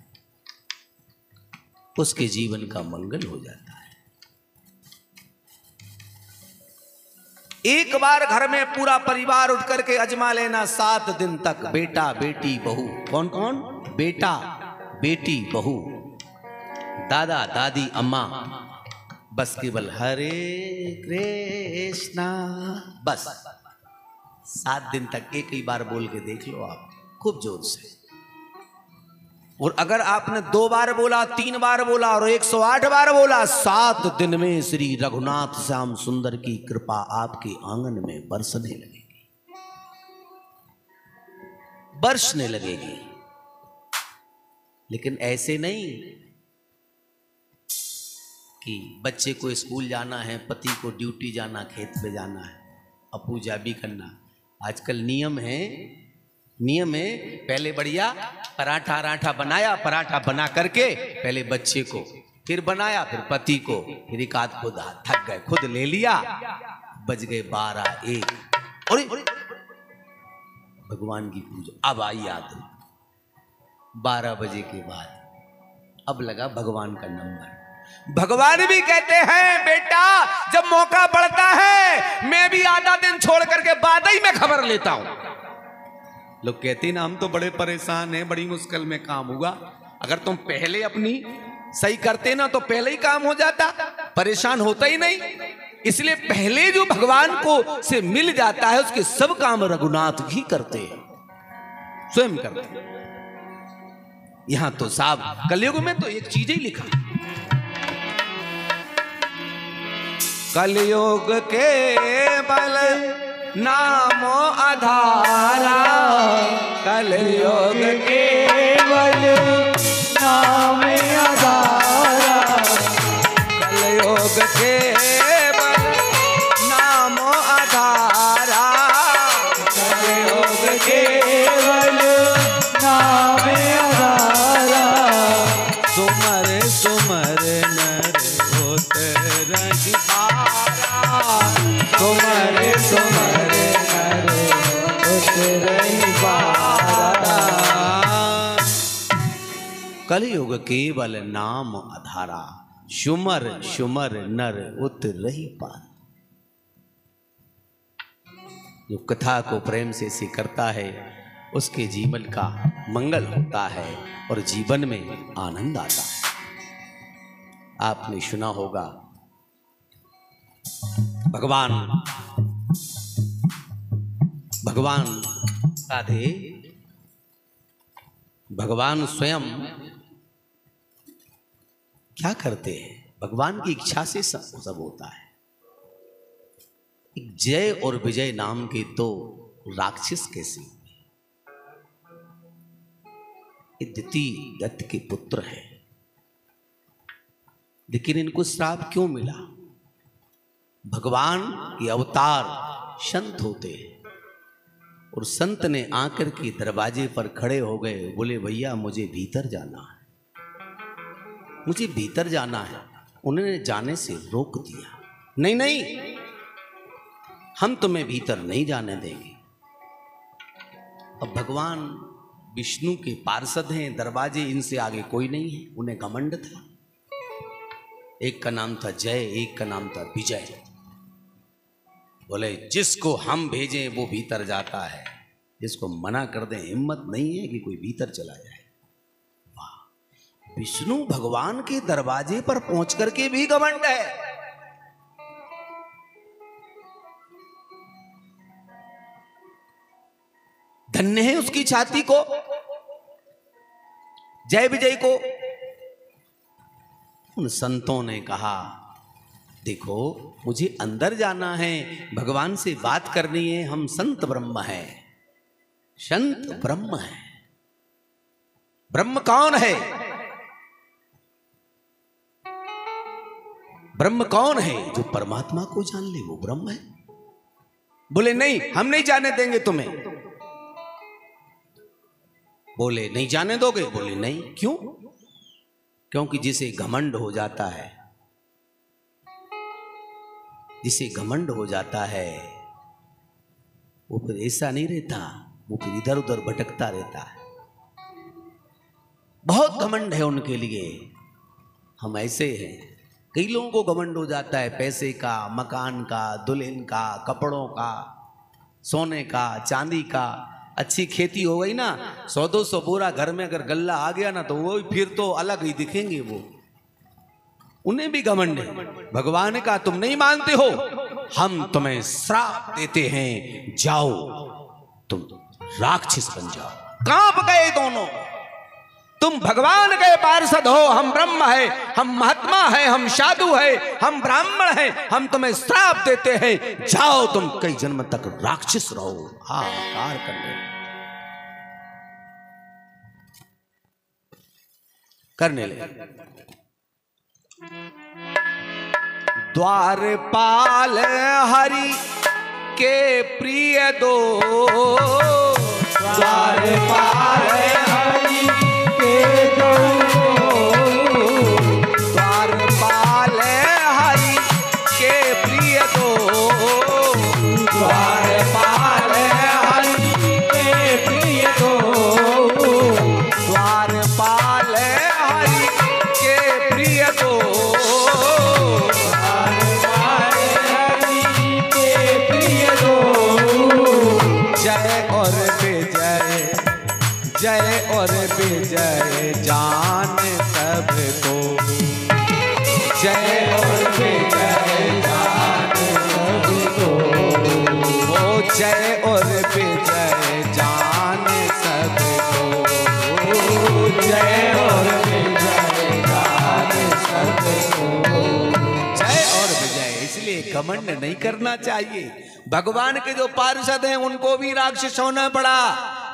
उसके जीवन का मंगल हो जाता है। एक बार घर में पूरा परिवार उठ करके अजमा लेना 7 दिन तक, बेटा बेटी बहू, कौन कौन, बेटा बेटी बहू, दादा दादी अम्मा, बस केवल हरे कृष्णा, बस 7 दिन तक एक ही बार बोल के देख लो आप, खूब जोर से। और अगर आपने 2 बार बोला, 3 बार बोला और 108 बार बोला, 7 दिन में श्री रघुनाथ श्याम सुंदर की कृपा आपके आंगन में बरसने लगेगी, बरसने लगेगी। लेकिन ऐसे नहीं कि बच्चे को स्कूल जाना है, पति को ड्यूटी जाना, खेत पे जाना है, अब पूजा भी करना। आजकल नियम है पहले बढ़िया पराठा बनाया, पराठा बना करके पहले बच्चे को, फिर बनाया, फिर पति को, फिर एक आध को थक गए, खुद ले लिया, बज गए 12-1 और भगवान की पूजा। अब आई याद 12 बजे के बाद, अब लगा भगवान का नंबर। भगवान भी कहते हैं बेटा जब मौका पड़ता है मैं भी आधा दिन छोड़ करके बाद ही में खबर लेता हूं। लोग कहते ना हम तो बड़े परेशान हैं, बड़ी मुश्किल में काम हुआ। अगर तुम पहले अपनी सही करते ना तो पहले ही काम हो जाता, परेशान होता ही नहीं। इसलिए पहले जो भगवान को से मिल जाता है उसके सब काम रघुनाथ ही करते हैं, स्वयं करते हैं। यहां तो साहब कलयुग में तो एक चीज ही लिखा, कलयुग के बल नामो आधारा, कलयुग के केवल नाम आधारा, कलयुग के बल नामो आधारा, कलयुग केवल नाम आधारा, सुमर सुमर नर होत रही पारा, सुमर सुमर नर उतरहि पारा। कलयुग केवल नाम आधारा, सुमर सुमर नर उतरहि पारा। जो कथा को प्रेम से करता है उसके जीवन का मंगल होता है और जीवन में आनंद आता है। आपने सुना होगा भगवान स्वयं क्या करते हैं, भगवान की इच्छा से सब होता है। एक जय और विजय नाम के 2 राक्षस कैसे, दिति दत्त के पुत्र हैं, लेकिन इनको श्राप क्यों मिला? भगवान के अवतार संत होते हैं और संत ने आकर के दरवाजे पर खड़े हो गए, बोले भैया मुझे भीतर जाना है, मुझे भीतर जाना है। उन्होंने जाने से रोक दिया, नहीं नहीं हम तुम्हें भीतर नहीं जाने देंगे। अब भगवान विष्णु के पार्षद हैं, दरवाजे इनसे आगे कोई नहीं है, उन्हें घमंड था। एक का नाम था जय, एक का नाम था विजय। बोले जिसको हम भेजें वो भीतर जाता है, जिसको मना कर दें हिम्मत नहीं है कि कोई भीतर चला जाए। वाह, विष्णु भगवान के दरवाजे पर पहुंच करके भी घमंड है। धन्य है उसकी छाती को, जय विजय को। उन संतों ने कहा देखो मुझे अंदर जाना है, भगवान से बात करनी है, हम संत ब्रह्म हैं, संत ब्रह्म है। ब्रह्म कौन है? ब्रह्म कौन है? जो परमात्मा को जान ले वो ब्रह्म है। बोले नहीं हम नहीं जाने देंगे तुम्हें। बोले नहीं जाने दोगे? बोले नहीं। क्यों? क्योंकि जिसे घमंड हो जाता है, जिसे घमंड हो जाता है वो फिर ऐसा नहीं रहता, वो फिर इधर उधर भटकता रहता है। बहुत घमंड है उनके लिए। हम ऐसे हैं, कई लोगों को घमंड हो जाता है पैसे का, मकान का, दुल्हन का, कपड़ों का, सोने का, चांदी का। अच्छी खेती हो गई ना, 100-200 बोरा घर में अगर गल्ला आ गया ना, तो वो फिर तो अलग ही दिखेंगे वो। उन्हें भी घमंड है। भगवान का तुम नहीं मानते हो, हम तुम्हें श्राप देते हैं, जाओ तुम राक्षस बन जाओ। कांप गए दोनों। तुम भगवान के पार्षद हो, हम ब्रह्म है, हम महात्मा है, हम साधु है, हम ब्राह्मण है, हम तुम्हें श्राप देते हैं, जाओ तुम कई जन्म तक राक्षस रहो। हाहाकार करने लगे। द्वारपाल हरि के प्रिय दो, द्वारपाल हरि के दो, द्वारपाल हरि के प्रिय दो, द्वारपाल हरि के प्रिय दो, द्वारपाल हरि के प्रिय दो, जय और विजय जान सबको, जय और विजय जान सबको, ओ जय और विजय जान सबको, जय और विजय जान सबको, जय और विजय। इसलिए घमंड नहीं करना चाहिए। भगवान के जो पार्षद हैं उनको भी राक्षस होना पड़ा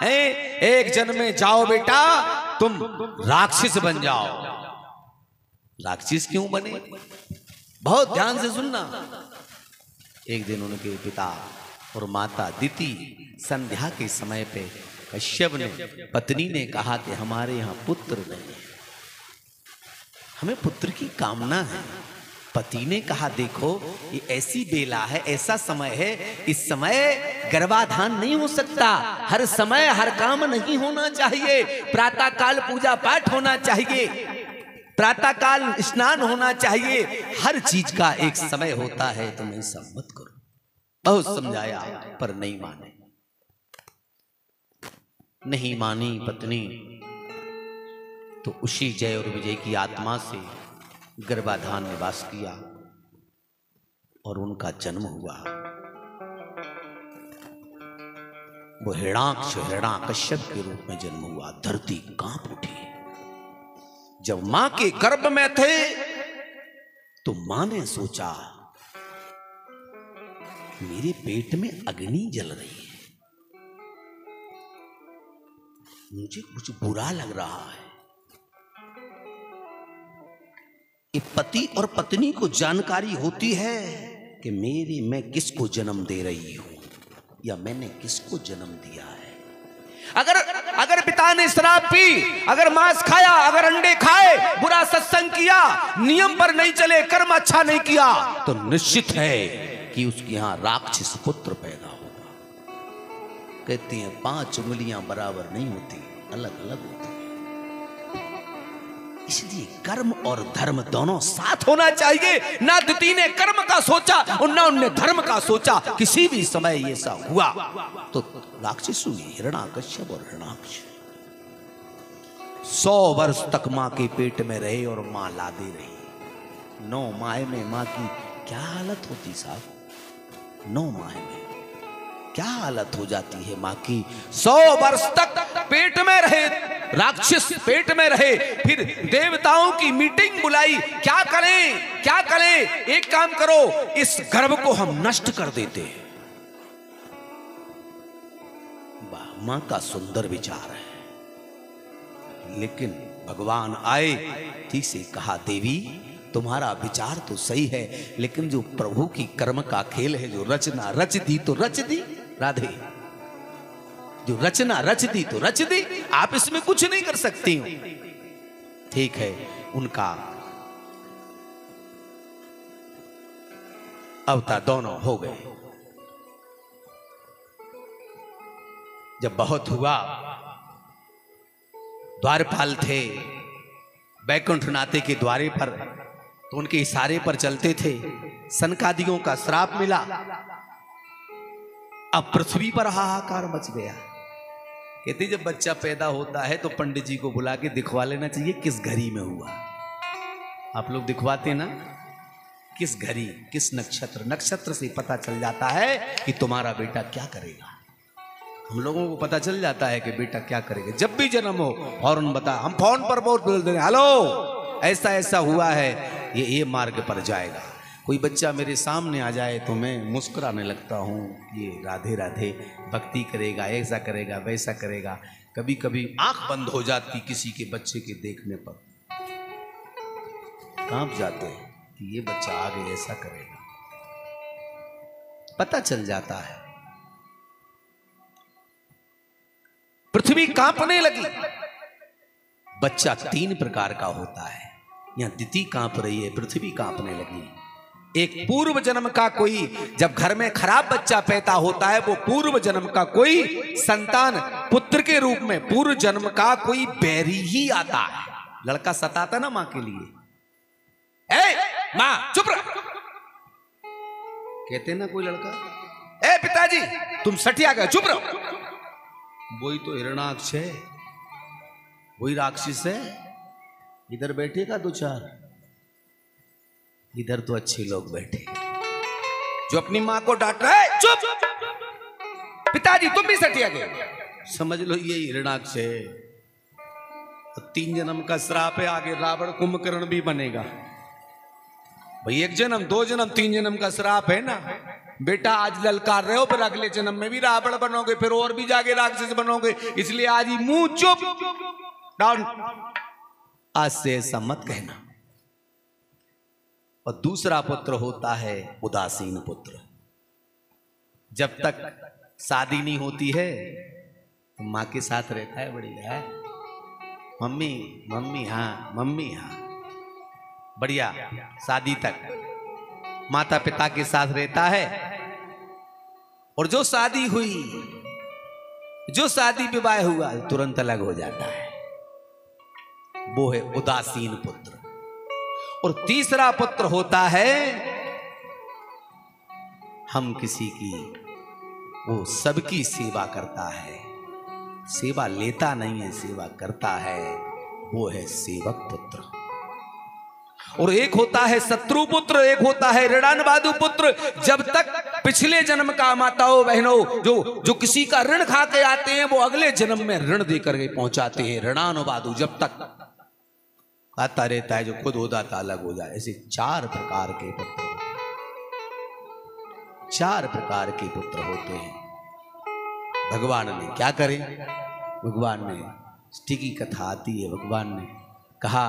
है। एक जन्म में जाओ बेटा, तुम राक्षस बन जाओ। राक्षस क्यों बने? बहुत ध्यान से सुनना। एक दिन उनके पिता और माता दिति संध्या के समय पे कश्यप ने, पत्नी ने कहा कि हमारे यहाँ पुत्र नहीं है, हमें पुत्र की कामना है। पति ने कहा देखो ये ऐसी बेला है, ऐसा समय है, इस समय गर्भाधान नहीं हो सकता। हर समय हर काम नहीं होना चाहिए। प्रातः काल पूजा पाठ होना चाहिए, प्रातः काल स्नान होना चाहिए। हर चीज का एक समय होता है, तुम ऐसा मत करो। बहुत समझाया पर नहीं माने, नहीं मानी पत्नी। तो उसी जय और विजय की आत्मा से गर्भाधान ने वास किया और उनका जन्म हुआ। वो हिरण्याकश्यप के रूप में जन्म हुआ। धरती कांप उठी। जब मां के गर्भ में थे तो मां ने सोचा मेरे पेट में अग्नि जल रही है, मुझे कुछ बुरा लग रहा है। पति और पत्नी को जानकारी होती है कि मैं किसको जन्म दे रही हूं या मैंने किसको जन्म दिया है। अगर पिता ने शराब पी, अगर मांस खाया, अगर अंडे खाए, बुरा सत्संग किया, नियम पर नहीं चले, कर्म अच्छा नहीं किया, तो निश्चित है कि उसके यहां राक्षस पुत्र पैदा होगा। कहते हैं 5 उंगलियां बराबर नहीं होती, अलग अलग होती। इसलिए कर्म और धर्म दोनों साथ होना चाहिए। ना दिति ने कर्म का सोचा और ना उनने धर्म का सोचा। किसी भी समय ऐसा हुआ तो राक्षस हुई, हिरण्याकश्यप और हिरण्याक्ष। 100 वर्ष तक मां के पेट में रहे और मां लादे रही। 9 माह में मां की क्या हालत होती साहब? 9 माह में क्या हालत हो जाती है मां की। 100 वर्ष तक पेट में रहे, राक्षस पेट में रहे। फिर देवताओं की मीटिंग बुलाई, क्या करें क्या करें? एक काम करो, इस गर्भ को हम नष्ट कर देते हैं। मां का सुंदर विचार है, लेकिन भगवान आए, ठीक से कहा देवी तुम्हारा विचार तो सही है, लेकिन जो प्रभु की कर्म का खेल है, जो रचना रच दी तो रच दी राधे, जो रचना रच दी तो रच दी, आप इसमें कुछ नहीं कर सकती हो। ठीक है, उनका अवतार दोनों हो गए। जब बहुत हुआ, द्वारपाल थे, बैकुंठनाथ के द्वारे पर, तो उनके इशारे पर चलते थे। सनकादियों का श्राप मिला। अब पृथ्वी पर हाहाकार मच गया। कहते जब बच्चा पैदा होता है तो पंडित जी को बुला के दिखवा लेना चाहिए किस घड़ी में हुआ। आप लोग दिखवाते ना, किस घड़ी, किस नक्षत्र, नक्षत्र से पता चल जाता है कि तुम्हारा बेटा क्या करेगा। हम लोगों को पता चल जाता है कि बेटा क्या करेगा। जब भी जन्म हो फौरन बता, हम फोन पर बहुत बोल देते हैं, हेलो ऐसा ऐसा हुआ है, ये मार्ग पर जाएगा। कोई बच्चा मेरे सामने आ जाए तो मैं मुस्कुराने लगता हूँ, ये राधे राधे भक्ति करेगा, ऐसा करेगा, वैसा करेगा। कभी कभी आंख बंद हो जाती किसी के बच्चे के देखने पर, कांप जाते हैं कि ये बच्चा आगे ऐसा करेगा, पता चल जाता है। पृथ्वी कांपने लगी। बच्चा 3 प्रकार का होता है। यहां दिति कांप रही है, पृथ्वी कांपने लगी। एक पूर्व जन्म का कोई, जब घर में खराब बच्चा पैदा होता है, वो पूर्व जन्म का कोई संतान पुत्र के रूप में पूर्व जन्म का कोई बैरी ही आता है। लड़का सताता ना मां के लिए, ए मां चुप रह, कहते ना कोई लड़का, ए पिताजी तुम सटिया गए, चुप रहो। वही तो हिरणाक्ष है, वही राक्षस है। इधर बैठेगा 2-4, इधर तो अच्छे लोग बैठे जो अपनी मां को डांट रहे हैं, चुप पिताजी तुम भी सटिया गए, समझ लो ये हिरणाक्ष है। तो 3 जन्म का श्राप है, आगे रावण कुंभकर्ण भी बनेगा। भाई 1 जन्म, 2 जन्म, 3 जन्म का श्राप है ना। बेटा आज ललकार रहे हो, फिर अगले जन्म में भी रावण बनोगे, फिर और भी जाके राक्षस बनोगे। इसलिए आज ही मुंह चुप, डाउन, आज से ऐसा मत कहना। और दूसरा पुत्र होता है उदासीन पुत्र। जब तक शादी नहीं होती है तो मां के साथ रहता है, बड़ी है मम्मी मम्मी हाँ, मम्मी हाँ, बढ़िया। शादी तक माता पिता के साथ रहता है। और जो शादी हुई, जो शादी विवाह हुआ, तुरंत अलग हो जाता है, वो है उदासीन पुत्र। और तीसरा पुत्र होता है, हम किसी की, वो सबकी सेवा करता है, सेवा लेता नहीं है, सेवा करता है, वो है सेवक पुत्र। और एक होता है शत्रु पुत्र, एक होता है ऋणानुवादु पुत्र। जब तक पिछले जन्म का माताओं बहनों जो किसी का ऋण खा के आते हैं, वो अगले जन्म में ऋण देकर के पहुंचाते हैं। ऋणानुवादु जब तक आता रहता है, जो खुद हो जाता अलग हो जाए। ऐसे 4 प्रकार के पुत्र, 4 प्रकार के पुत्र होते हैं। भगवान ने क्या करे, भगवान ने सृष्टि की कथा आती है। भगवान ने कहा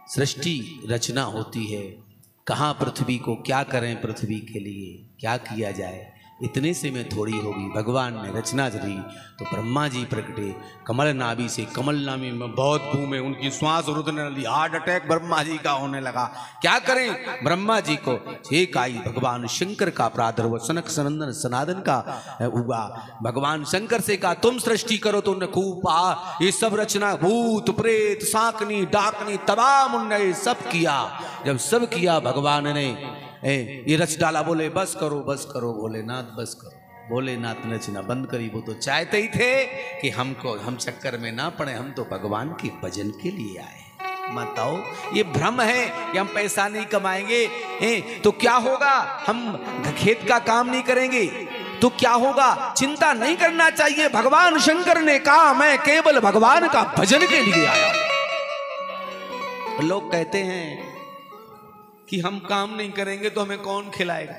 सृष्टि रचना होती है, कहाँ पृथ्वी को क्या करें, पृथ्वी के लिए क्या किया जाए, इतने से में थोड़ी होगी। भगवान ने रचना करी तो ब्रह्मा जी प्रकटे, कमल नाभि से, कमल नाभि में बहुत घूमे, उनकी श्वास रुकने लगी, हार्ट अटैक ब्रह्मा जी का होने लगा। क्या करें, ब्रह्मा जी को छेक आई। भगवान शंकर का प्रादुर्भाव, सनक सनंदन सनातन का हुआ। भगवान शंकर से कहा तुम सृष्टि करो, तो उन्होंने खूब ये सब रचना, भूत प्रेत शाकनी डाकनी तमाम उन्होंने सब किया। जब सब किया भगवान ने ये रच डाला। बोले बस करो बस करो, भोलेनाथ बस करो। भोलेनाथ ने रचना बंद करी। वो तो चाहते ही थे कि हम चक्कर में ना पड़े, हम तो भगवान के भजन के लिए आए। बताओ ये भ्रम है कि हम पैसा नहीं कमाएंगे तो क्या होगा, हम खेत का काम नहीं करेंगे तो क्या होगा, चिंता नहीं करना चाहिए। भगवान शंकर ने कहा मैं केवल भगवान का भजन के लिए आया। लोग कहते हैं कि हम काम नहीं करेंगे तो हमें कौन खिलाएगा।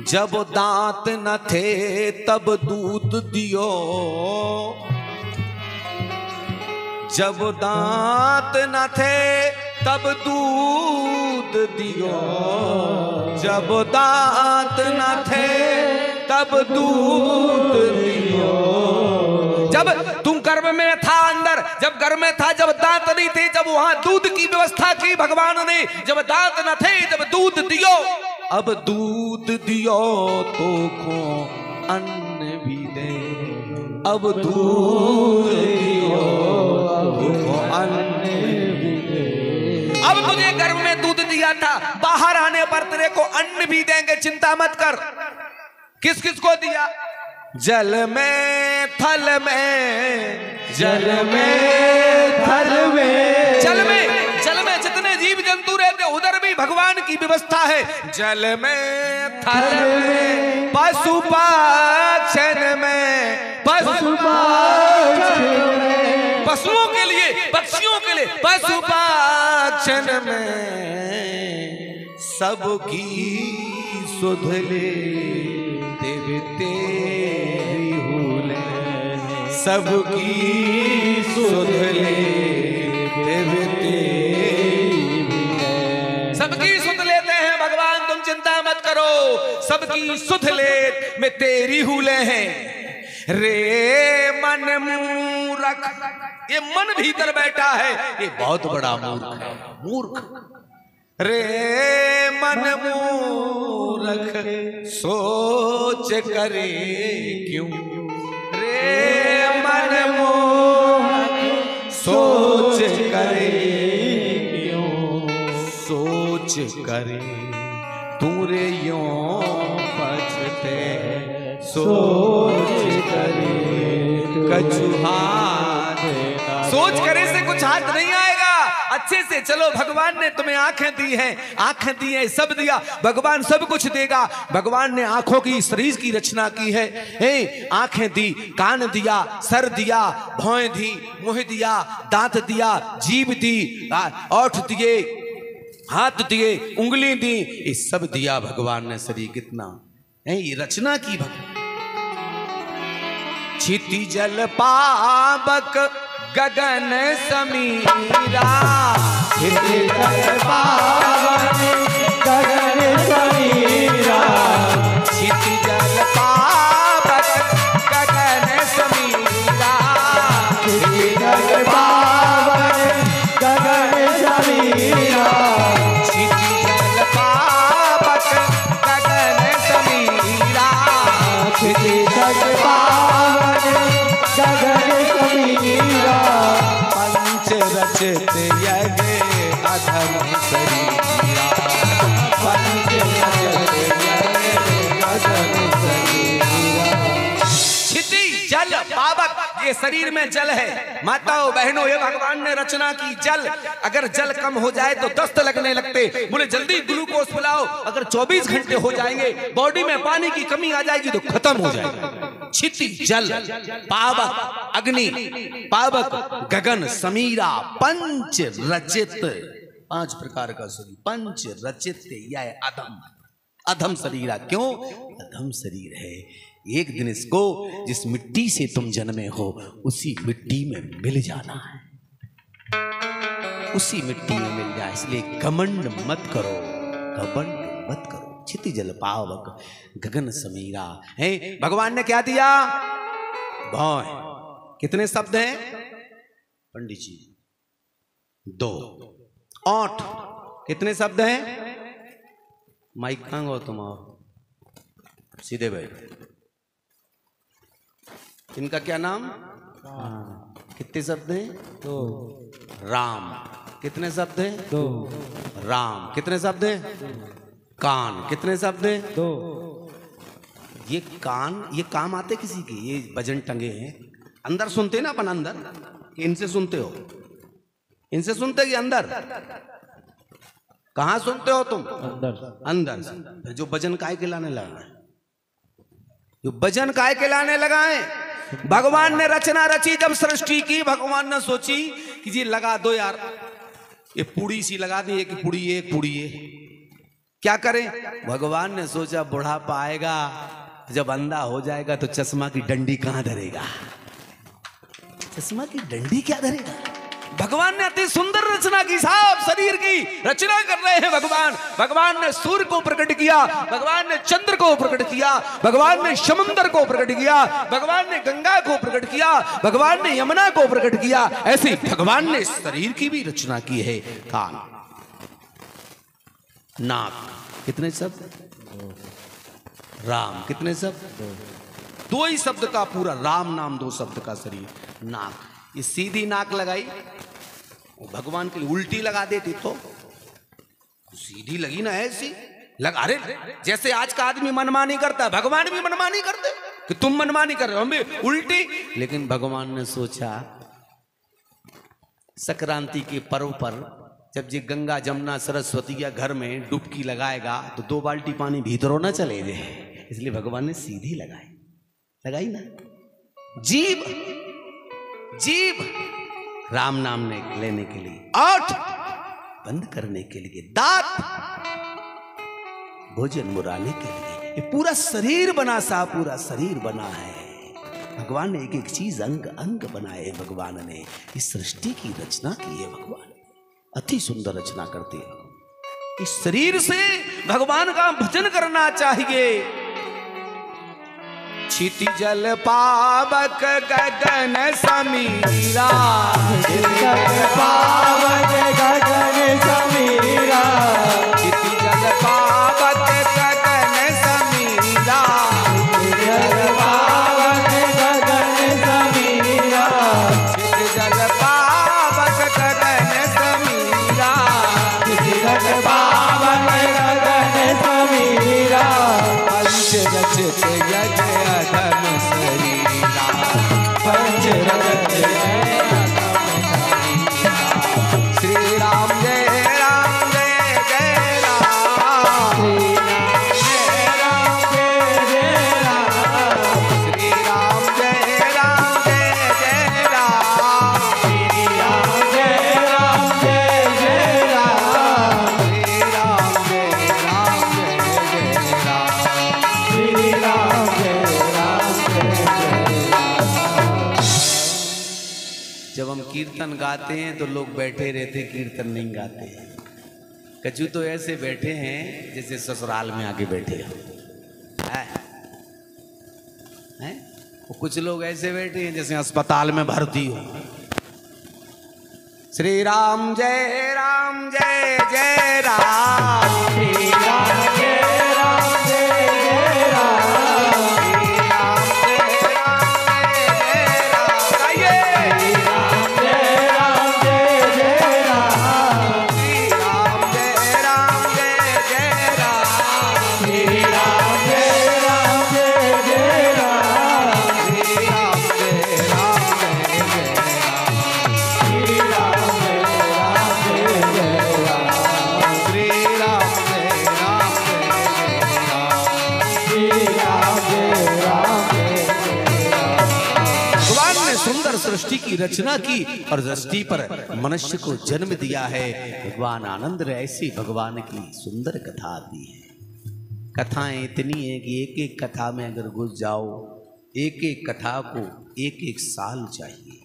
जब दांत न थे तब दूध दियो, जब दांत न थे तब दूध दियो, जब दांत न थे तब दूध दियो। जब तुम गर्भ में था, अंदर जब गर्भ में था, जब दांत नहीं थे, जब वहां दूध की व्यवस्था की भगवान ने। जब दांत न थे जब दूध दियो, अब दूध दियो तो को अन्न भी दे, अब दूध दियो तुमको अन्न भी दे। अब तुझे गर्भ में दूध दिया था, बाहर आने पर तेरे को अन्न भी देंगे, चिंता मत कर। किस किस को दिया? जल में थल में, जल में थल में, जल में जितने जीव जंतु रहते उधर भी भगवान की व्यवस्था है। जल में थल में, पशु पाक्षण में, पशु पाक्षण में, पशुओं के लिए, पक्षियों के लिए, पशु पाक्षण में, सबकी सुध ले देव तेरी हुले, सबकी सुध ले देव तेरी, सबकी सुध लेते हैं भगवान, तुम चिंता मत करो, सबकी सुध ले में तेरी हुले हैं। रे मन मूर्ख, ये मन भीतर बैठा है, ये बहुत बड़ा मूर्ख है, मूर्ख। रे मन मूर्ख सोच करे क्यों, रे मन मूर्ख सोच करे क्यों, सोच करे तू रे यों पछते, सोच करे कछु हाथ, सोच करे से कुछ हाथ नहीं आएगा। अच्छे से चलो, भगवान ने तुम्हें आंखें दी हैं, आंखें दी हैं, सब दिया, भगवान सब कुछ देगा। भगवान ने आंखों की, शरीर की रचना की है, आंखें दी, कान दिया, सर दिया, भौं दी, मुंह दिया, दांत दिया, जीभ दी, ओठ दिए, हाथ दिए, उंगली दी, ये सब दिया भगवान ने। शरीर कितना है, ये रचना की भगवान। क्षिति जल पावक गगन समीरा, क्षिति जल पावक गगन समीरा, क्षिति जल पावक गगन समीरा, क्षिति जल पावक गगन समीरा, क्षिति जल पावक गगन समीरा, क्षिति जल पावक गगन समीरा, पंच रचित यज्ञ अधम शरीरा, पंच रचित यज्ञ अधम शरीरा। क्षिति जल पावक, ये शरीर में जल है। माताओं बहनों, ये भगवान ने रचना की। जल, अगर जल कम हो जाए तो दस्त लगने लगते, बोले जल्दी ग्लूकोज पिलाओ। अगर 24 घंटे हो जाएंगे, बॉडी में पानी की कमी आ जाएगी तो खत्म हो जाएगा। क्षिति जल पावक अग्नि, पावक गगन समीरा, पंच रचित, 5 प्रकार का शरीर, पंच रचित, यह अधम, अधम शरीरा। क्यों अधम शरीर है? एक दिन इसको, जिस मिट्टी से तुम जन्मे हो उसी मिट्टी में मिल जाना है, उसी मिट्टी में मिल जाए। इसलिए घमंड मत करो, घमंड मत करो। क्षिति जल पावक गगन समीरा है। भगवान ने क्या दिया? भौं। कितने शब्द हैं पंडित जी? 2। ओठ, कितने शब्द हैं? माइक कहां हो तुम? सीधे भाई, इनका क्या नाम? कितने शब्द हैं? 2। राम, कितने शब्द हैं? 2। राम, कितने शब्द हैं? कान, कितने शब्द हैं? 2। ये कान, ये काम आते किसी के? ये भजन टंगे हैं, अंदर सुनते ना अपन, अंदर, इनसे सुनते हो? इनसे सुनते कि अंदर? कहां सुनते हो तुम? अंदर। अंदर। जो भजन काय के लाने लगा है, जो भजन काय के लाने लगा है? भगवान ने रचना रची, जब सृष्टि की, भगवान ने सोची कि जी लगा दो यार, ये पूड़ी सी लगा दी, एक पूड़ी ये, एक पूड़ी ये, क्या करें? भगवान ने सोचा बुढ़ापा आएगा, जब अंधा हो जाएगा तो चश्मा की डंडी कहां धरेगा? चश्मा की डंडी क्या धरेगा? भगवान ने अति सुंदर रचना की साहब, शरीर की रचना कर रहे हैं भगवान। भगवान ने सूर्य को प्रकट किया, भगवान ने चंद्र को प्रकट किया, भगवान ने समुद्र को प्रकट किया, भगवान ने गंगा को प्रकट किया, भगवान ने यमुना को प्रकट किया। ऐसे भगवान ने शरीर की भी रचना की है। कान, नाक, कितने शब्द? राम, कितने शब्द? दो ही शब्द का पूरा राम नाम, दो शब्द का शरीर। नाक, ये सीधी नाक लगाई, भगवान के लिए उल्टी लगा देती तो सीधी लगी ना, ऐसी लगा। अरे जैसे आज का आदमी मनमानी करता है, भगवान भी मनमानी करते कि तुम मनमानी कर रहे हो, हम भी उल्टी। लेकिन भगवान ने सोचा संक्रांति के पर्व पर जब ये गंगा जमुना सरस्वती या घर में डुबकी लगाएगा तो 2 बाल्टी पानी भीतरों ना चले जाए, इसलिए भगवान ने सीधी लगाई ना। जीभ, जीभ राम नाम ने लेने के लिए, ओठ बंद करने के लिए, दांत भोजन मुराने के लिए, ये पूरा शरीर बना सा, पूरा शरीर बना है। भगवान ने एक एक चीज अंग अंग बनाए। भगवान ने इस सृष्टि की रचना की है। भगवान अति सुंदर रचना करते हैं। इस शरीर से भगवान का भजन करना चाहिए। क्षिति जल पावक गगन समीरा, पावन गगन समीरा, क्षिति जल पावक गगन समीरा, जल पावन गगन समीरा, क्षिति जल पावक गगन समीरा, जल पावन गगन समीरा, पंच रचित यज्ञ अधम शरीरा, पंच रचित श्री राम जय राम जय जय राम, जय राम जय जय राम, श्री राम जय राम जय जय राम, श्री राम जय राम जय जय राम, श्री राम जय राम जय जय राम, श्री राम जय राम जय जय राम। जब हम कीर्तन गाते हैं तो लोग बैठे रहते, कीर्तन नहीं गाते। कछु तो ऐसे बैठे हैं जैसे ससुराल में आके बैठे हैं। वो कुछ लोग ऐसे बैठे हैं जैसे अस्पताल में भर्ती हो। श्री राम जय जय राम, श्री राम जय राम जय जय राम, श्री राम जय राम गाइए। जय राम जय जय राम, श्री राम जय जय राम, श्री राम जय राम जय जय राम, श्री राम जय राम जय जय राम, श्री राम जय राम जय जय राम, श्री राम जय राम जय जय राम। श्री राम जय राम जय जय राम। भगवान ने सुंदर सृष्टि की रचना की और सृष्टि पर मनुष्य को जन्म दिया है। भगवान आनंद रहे, ऐसी भगवान की सुंदर कथा आती है। कथाएं इतनी है कि एक एक कथा में अगर घुस जाओ, एक एक कथा को एक एक साल चाहिए।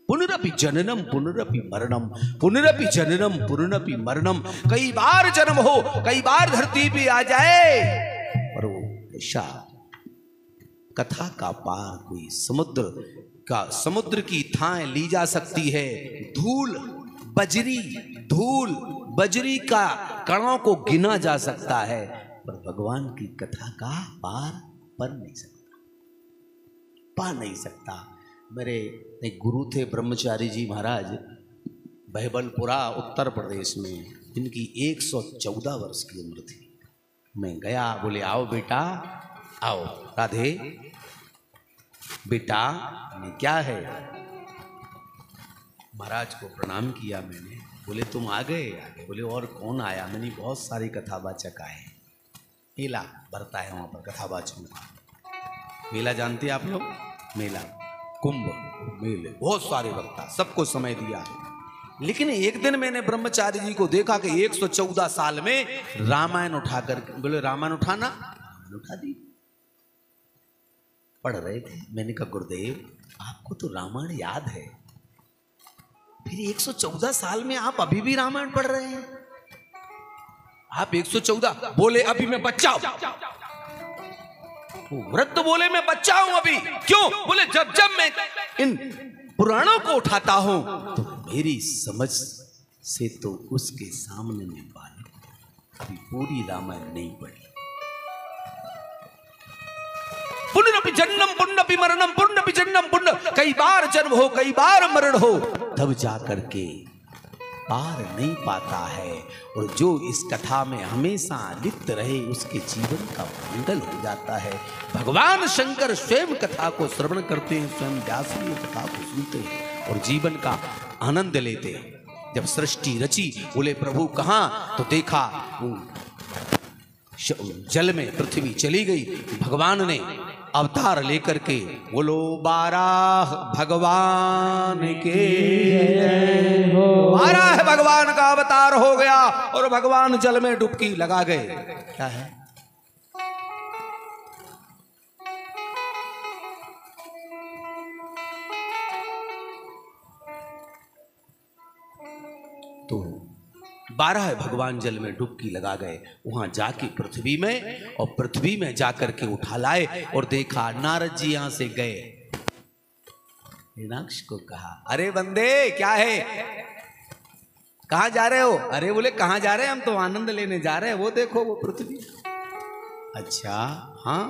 पुनरपि जननम पुनरपि मरणम, पुनरपि जननम पुनरपि मरणम। कई बार जन्म हो, कई बार धरती पे आ जाए, पर वो ऐसा कथा का पार कोई समुद्र की थाएं ली जा सकती है। धूल बजरी का कणों को गिना जा सकता है, पर भगवान की कथा का पार पर नहीं सकता, पा नहीं सकता। मेरे एक गुरु थे ब्रह्मचारी जी महाराज, बहबलपुरा उत्तर प्रदेश में। इनकी 114 वर्ष की उम्र थी। मैं गया, बोले आओ बेटा आओ। राधे बेटा, ये क्या है? महाराज को प्रणाम किया मैंने। बोले तुम आ गए? आगे बोले और कौन आया? मैंने बहुत सारी कथावाचक आए। मेला भरता है वहाँ पर कथावाचकों का। मेला जानते हैं आप लोग? मेला, कुंभ मेले, बहुत सारे वक्ता, सबको समय दिया। लेकिन एक दिन मैंने ब्रह्मचारी जी को देखा कि 114 साल में रामायण उठाकर, बोले रामायण उठाना, उठा दी। पढ़ रहे थे। मैंने कहा गुरुदेव आपको तो रामायण याद है, फिर 114 साल में आप अभी भी रामायण पढ़ रहे हैं? आप 114? बोले अभी मैं बच्चा हूं। वृद्ध बोले मैं बच्चा हूं अभी। क्यों? बोले जब जब मैं इन पुराणों को उठाता हूं तो मेरी समझ से तो उसके सामने में बालक, अभी पूरी रामायण नहीं पढ़ी। पुण्यपि जन्म पुण्यपि मरणम पुण्यपि जन्म पुण्य, कई बार जन्म हो कई बार मरण हो, तब जाकर के पार नहीं पाता है। और जो इस कथा में हमेशा लिप्त रहे उसके जीवन का मंगल हो जाता है। भगवान शंकर स्वयं कथा को श्रवण करते हैं, स्वयं व्यास जी कथा को सुनते हैं और जीवन का आनंद लेते हैं। जब सृष्टि रची, बोले प्रभु कहाँ, तो देखा जल में पृथ्वी चली गई। भगवान ने अवतार लेकर के, बोलो बारह भगवान के, बारह भगवान का अवतार हो गया और भगवान जल में डुबकी लगा गए। क्या है? तो 12 भगवान जल में डुबकी लगा गए, वहां जाके पृथ्वी में, और पृथ्वी में जाकर के उठा लाए और देखा नारद जी यहां से गए। हिरणाक्ष को कहा, अरे बंदे क्या है, कहां जा रहे हो? अरे बोले कहां जा रहे हैं, हम तो आनंद लेने जा रहे हैं, वो देखो वो पृथ्वी। अच्छा हाँ,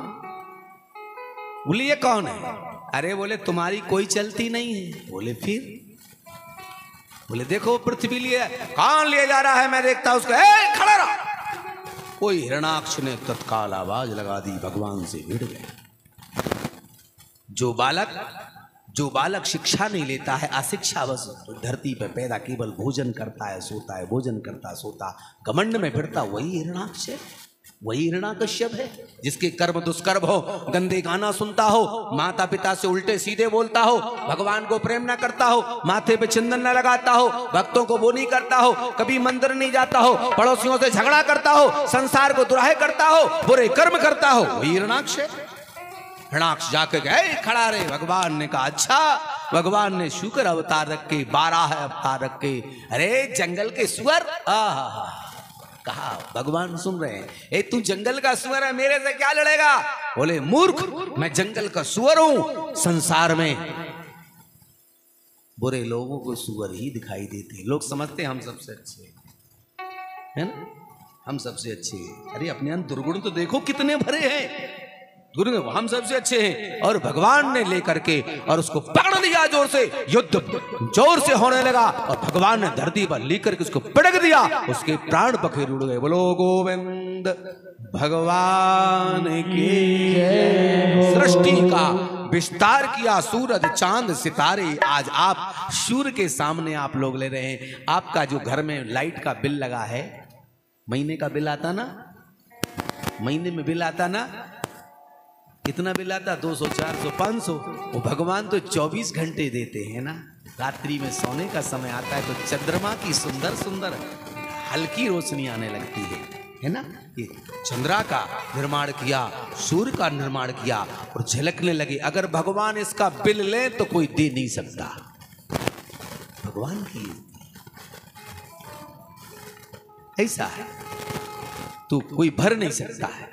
बोले ये कौन है? अरे बोले तुम्हारी कोई चलती नहीं है। बोले फिर? बोले देखो पृथ्वी लिए, कौन लिए जा रहा है, मैं देखता उसको, खड़ा रहा। कोई हिरणाक्ष ने तत्काल आवाज लगा दी, भगवान से भिड़ गए। जो बालक शिक्षा नहीं लेता है, अशिक्षा बस धरती पर पैदा केवल भोजन करता है सोता है, भोजन करता सोता, घमंड में फिरता, वही हिरणाक्ष है, वही हिरण्यकश्यप है। जिसके कर्म दुष्कर्म हो, गंदे गाना सुनता हो, माता पिता से उल्टे सीधे बोलता हो, भगवान को प्रेम न करता हो, माथे पे चंदन न लगाता हो, भक्तों को वो नहीं करता हो, कभी मंदिर नहीं जाता हो, पड़ोसियों से झगड़ा करता हो, संसार को दुराहे करता हो, बुरे कर्म करता हो, वही हिरणाक्ष है। हिरणाक्ष जाके गए, खड़ा रहे। भगवान ने कहा अच्छा, भगवान ने शुक्र अवतार रख के, 12 अवतार रख के, अरे जंगल के सुअर, कहा भगवान सुन रहे हैं, ए तू जंगल का सुअर है, मेरे से क्या लड़ेगा? बोले मूर्ख, मैं जंगल का सुअर हूं। संसार में बुरे लोगों को सुअर ही दिखाई देते, लोग समझते हैं हम सबसे अच्छे है ना, हम सबसे अच्छे। अरे अपने अंदर दुर्गुण तो देखो कितने भरे हैं, दुर्गुण हम सबसे अच्छे हैं। और भगवान ने लेकर के और उसको पकड़ लिया, जोर से युद्ध जोर से होने लगा और भगवान ने धरती पर लेकर के उसको पटक दिया, उसके प्राण पखेर उड़ गए। बोलो गोविंद भगवान की सृष्टि का विस्तार किया, सूरज चांद सितारे, आज आप सूर्य के सामने आप लोग ले रहे हैं। आपका जो घर में लाइट का बिल लगा है, महीने का बिल आता ना, महीने में बिल आता ना, कितना बिल आता? 200 400 500। वो भगवान तो 24 घंटे देते हैं ना। रात्रि में सोने का समय आता है तो चंद्रमा की सुंदर सुंदर हल्की रोशनी आने लगती है ना। ये चंद्रा का निर्माण किया, सूर्य का निर्माण किया और झलकने लगे। अगर भगवान इसका बिल ले तो कोई दे नहीं सकता। भगवान की ऐसा है तो कोई भर नहीं सकता है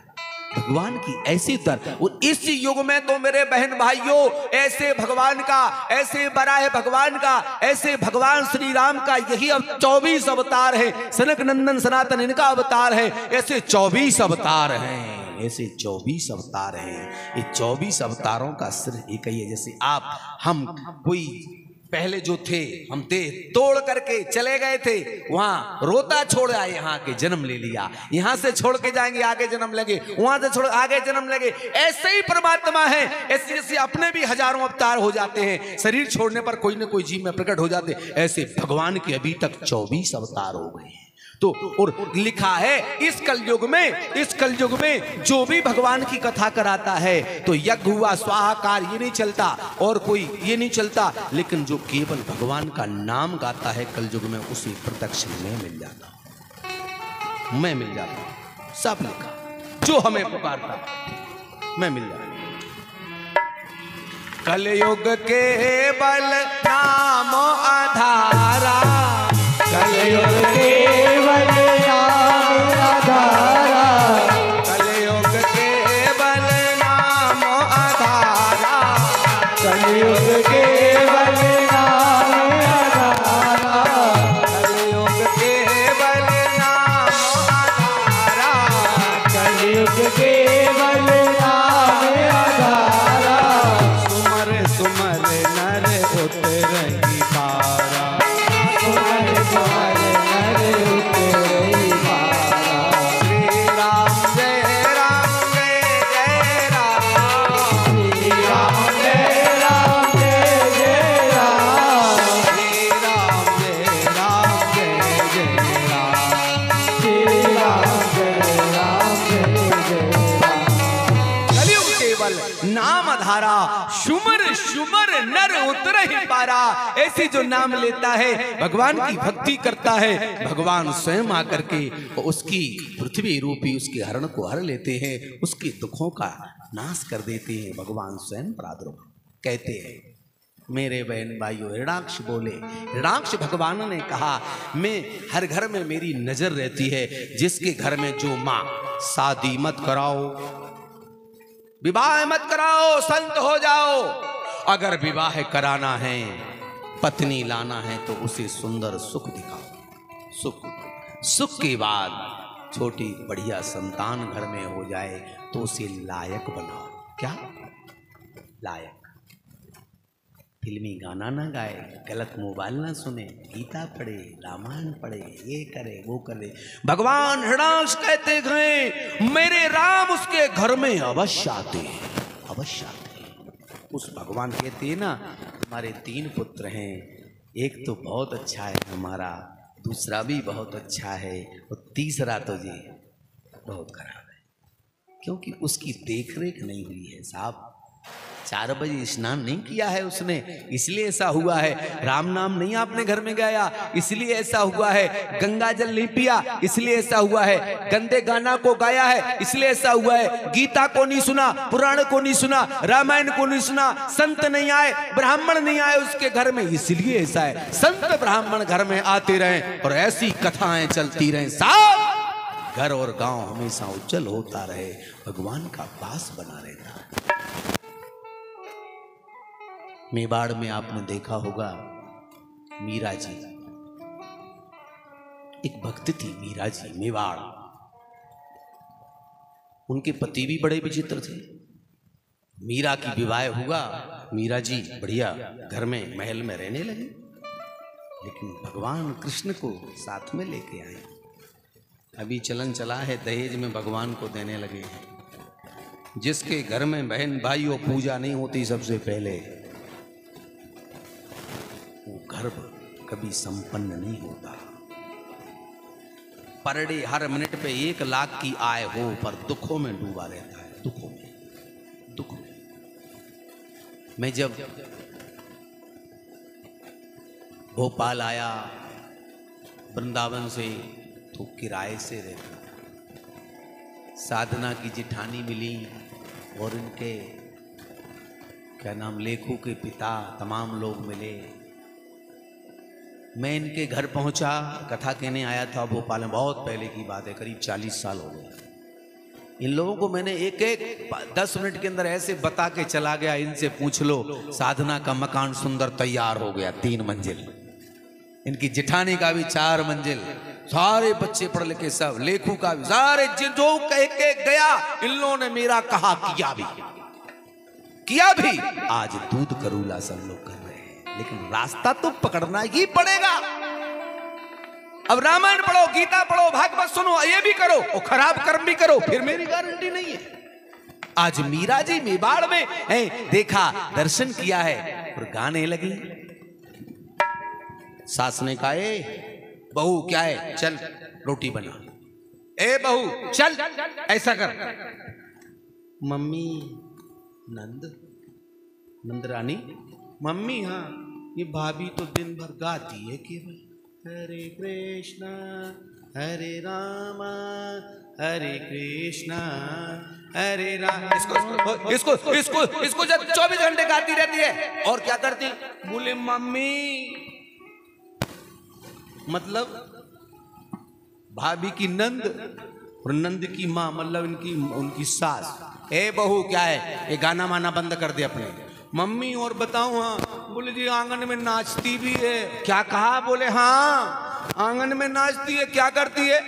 भगवान की ऐसी दर। और इस युग में तो मेरे बहन भाइयों, ऐसे भगवान का, ऐसे बराह भगवान का, ऐसे भगवान श्री राम का यही अब 24 अवतार है। सनक नंदन सनातन इनका अवतार है। ऐसे 24 अवतार हैं, ऐसे 24 अवतार हैं। ये 24 अवतारों का सिर्फ एक ही है। जैसे आप हम कोई पहले जो थे, हम थे तोड़ करके चले गए थे, वहां रोता छोड़ आए, यहाँ के जन्म ले लिया। यहाँ से छोड़ के जाएंगे आगे जन्म लगे, वहां से छोड़ आगे जन्म लगे। ऐसे ही परमात्मा है। ऐसे जैसे अपने भी हजारों अवतार हो जाते हैं, शरीर छोड़ने पर कोई ना कोई जीव में प्रकट हो जाते, ऐसे भगवान के अभी तक 24 अवतार हो गए हैं। तो और लिखा है इस कलयुग में जो भी भगवान की कथा कराता है तो यज्ञ हुआ, स्वाहाकार ये नहीं चलता और कोई ये नहीं चलता, लेकिन जो केवल भगवान का नाम गाता है कलयुग में, उसे प्रत्यक्ष में मिल जाता, मैं मिल जाता। सब लिखा, जो हमें पुकारता मैं मिल जाता। कलयुग के बल नाम आधारा, कलयुग केवल नाम आधारा, कलयुग केवल नाम आधारा, कलयुग केवल नाम आधारा, कलयुग केवल नाम आधारा, कलयुग केवल नाम आधारा। नाम धारा, शुमर शुमर नर उतर ही पारा। ऐसे जो नाम लेता है, भगवान की भक्ति करता है, भगवान स्वयं आकर के उसकी पृथ्वी रूपी उसके हरण को हर लेते हैं, उसके दुखों का नाश कर देते हैं। भगवान स्वयं प्रादुर्भाव कहते हैं। मेरे बहन भाइयों, हिरणाक्ष बोले, हिरणाक्ष भगवान ने कहा मैं हर घर में मेरी नजर रहती है, जिसके घर में जो माँ शादी मत कराओ, विवाह मत कराओ, संत हो जाओ, अगर विवाह कराना है, पत्नी लाना है तो उसे सुंदर सुख दिखाओ। सुख के बाद छोटी बढ़िया संतान घर में हो जाए तो उसे लायक बनाओ। क्या लायक? फिल्मी गाना ना गाए, गलत मोबाइल ना सुने, गीता पढ़े, रामायण पढ़े, ये करे वो करे। भगवान हिरणाक्ष कहते गए मेरे राम उसके घर में अवश्य आते हैं, अवश्य आते हैं। उस भगवान कहते हैं ना, हमारे 3 पुत्र हैं, एक तो बहुत अच्छा है हमारा, दूसरा भी बहुत अच्छा है, और तीसरा तो जी बहुत खराब है, क्योंकि उसकी देखरेख नहीं हुई है साहब। 4 बजे स्नान नहीं किया है उसने, इसलिए ऐसा हुआ है। राम नाम नहीं आपने घर में गाया, इसलिए ऐसा हुआ है। गंगा जल नहीं पिया, इसलिए ऐसा हुआ है। गंदे गाना को गाया है, इसलिए ऐसा हुआ है। गीता को नहीं सुना, पुराण को नहीं सुना, रामायण को नहीं सुना, संत नहीं आए, ब्राह्मण नहीं आए उसके घर में, इसलिए ऐसा है। संत ब्राह्मण घर में आते रहे और ऐसी कथाएं चलती रहे, साहब घर और गांव हमेशा उज्जवल होता रहे, भगवान का वास बना रहता है। मेवाड़ में आपने देखा होगा मीरा जी, एक भक्त थी मीरा जी, मेवाड़। उनके पति भी बड़े विचित्र थे। मीरा की विवाह हुआ, मीरा जी बढ़िया घर में महल में रहने लगी, लेकिन भगवान कृष्ण को साथ में लेके आए। अभी चलन चला है, दहेज में भगवान को देने लगे हैं। जिसके घर में बहन भाइयों पूजा नहीं होती सबसे पहले, वो घर कभी संपन्न नहीं होता। पर डे हर मिनट पे 1 लाख की आय हो, पर दुखों में डूबा रहता है, दुखों में, दुख में। मैं जब भोपाल आया वृंदावन से, तो किराए से रहता। साधना की जिठानी मिली और इनके क्या नाम लेखू के पिता, तमाम लोग मिले। मैं इनके घर पहुंचा, कथा कहने आया था भोपाल में, बहुत पहले की बात है, करीब 40 साल हो गए। इन लोगों को मैंने एक 10 मिनट के अंदर ऐसे बता के चला गया, इनसे पूछ लो, साधना का मकान सुंदर तैयार हो गया, 3 मंजिल। इनकी जिठानी का भी 4 मंजिल, सारे बच्चे पढ़ लिखे सब, लेखू का भी, सारे जो कह के गया, इन लोगों ने मेरा कहा किया भी। आज दूध करूला सब लोग कर रहे हैं, लेकिन रास्ता तो पकड़ना ही पड़ेगा। अब रामायण पढ़ो, गीता पढ़ो, भागवत सुनो, ये भी करो और खराब कर्म भी करो, फिर मेरी गारंटी नहीं है। आज मीरा जी मेवाड़ में है, देखा, दर्शन किया है और गाने लगी। सास ने कहा, ए बहू क्या है, चल रोटी बना। ए बहू चल ऐसा कर। मम्मी नंदरानी, मम्मी हाँ, ये भाभी तो दिन भर गाती है केवल हरे कृष्णा हरे राम हरे कृष्णा हरे राम। इसको जब 24 घंटे गाती रहती है। और क्या करती? बोले मम्मी, मतलब भाभी की नंद और नंद की माँ, मतलब उनकी सास। ए बहू क्या है, ये गाना माना बंद कर दे अपने। मम्मी और बताऊं? हाँ। बोले जी आंगन में नाचती भी है। क्या कहा? बोले हाँ आंगन में नाचती है। क्या करती है?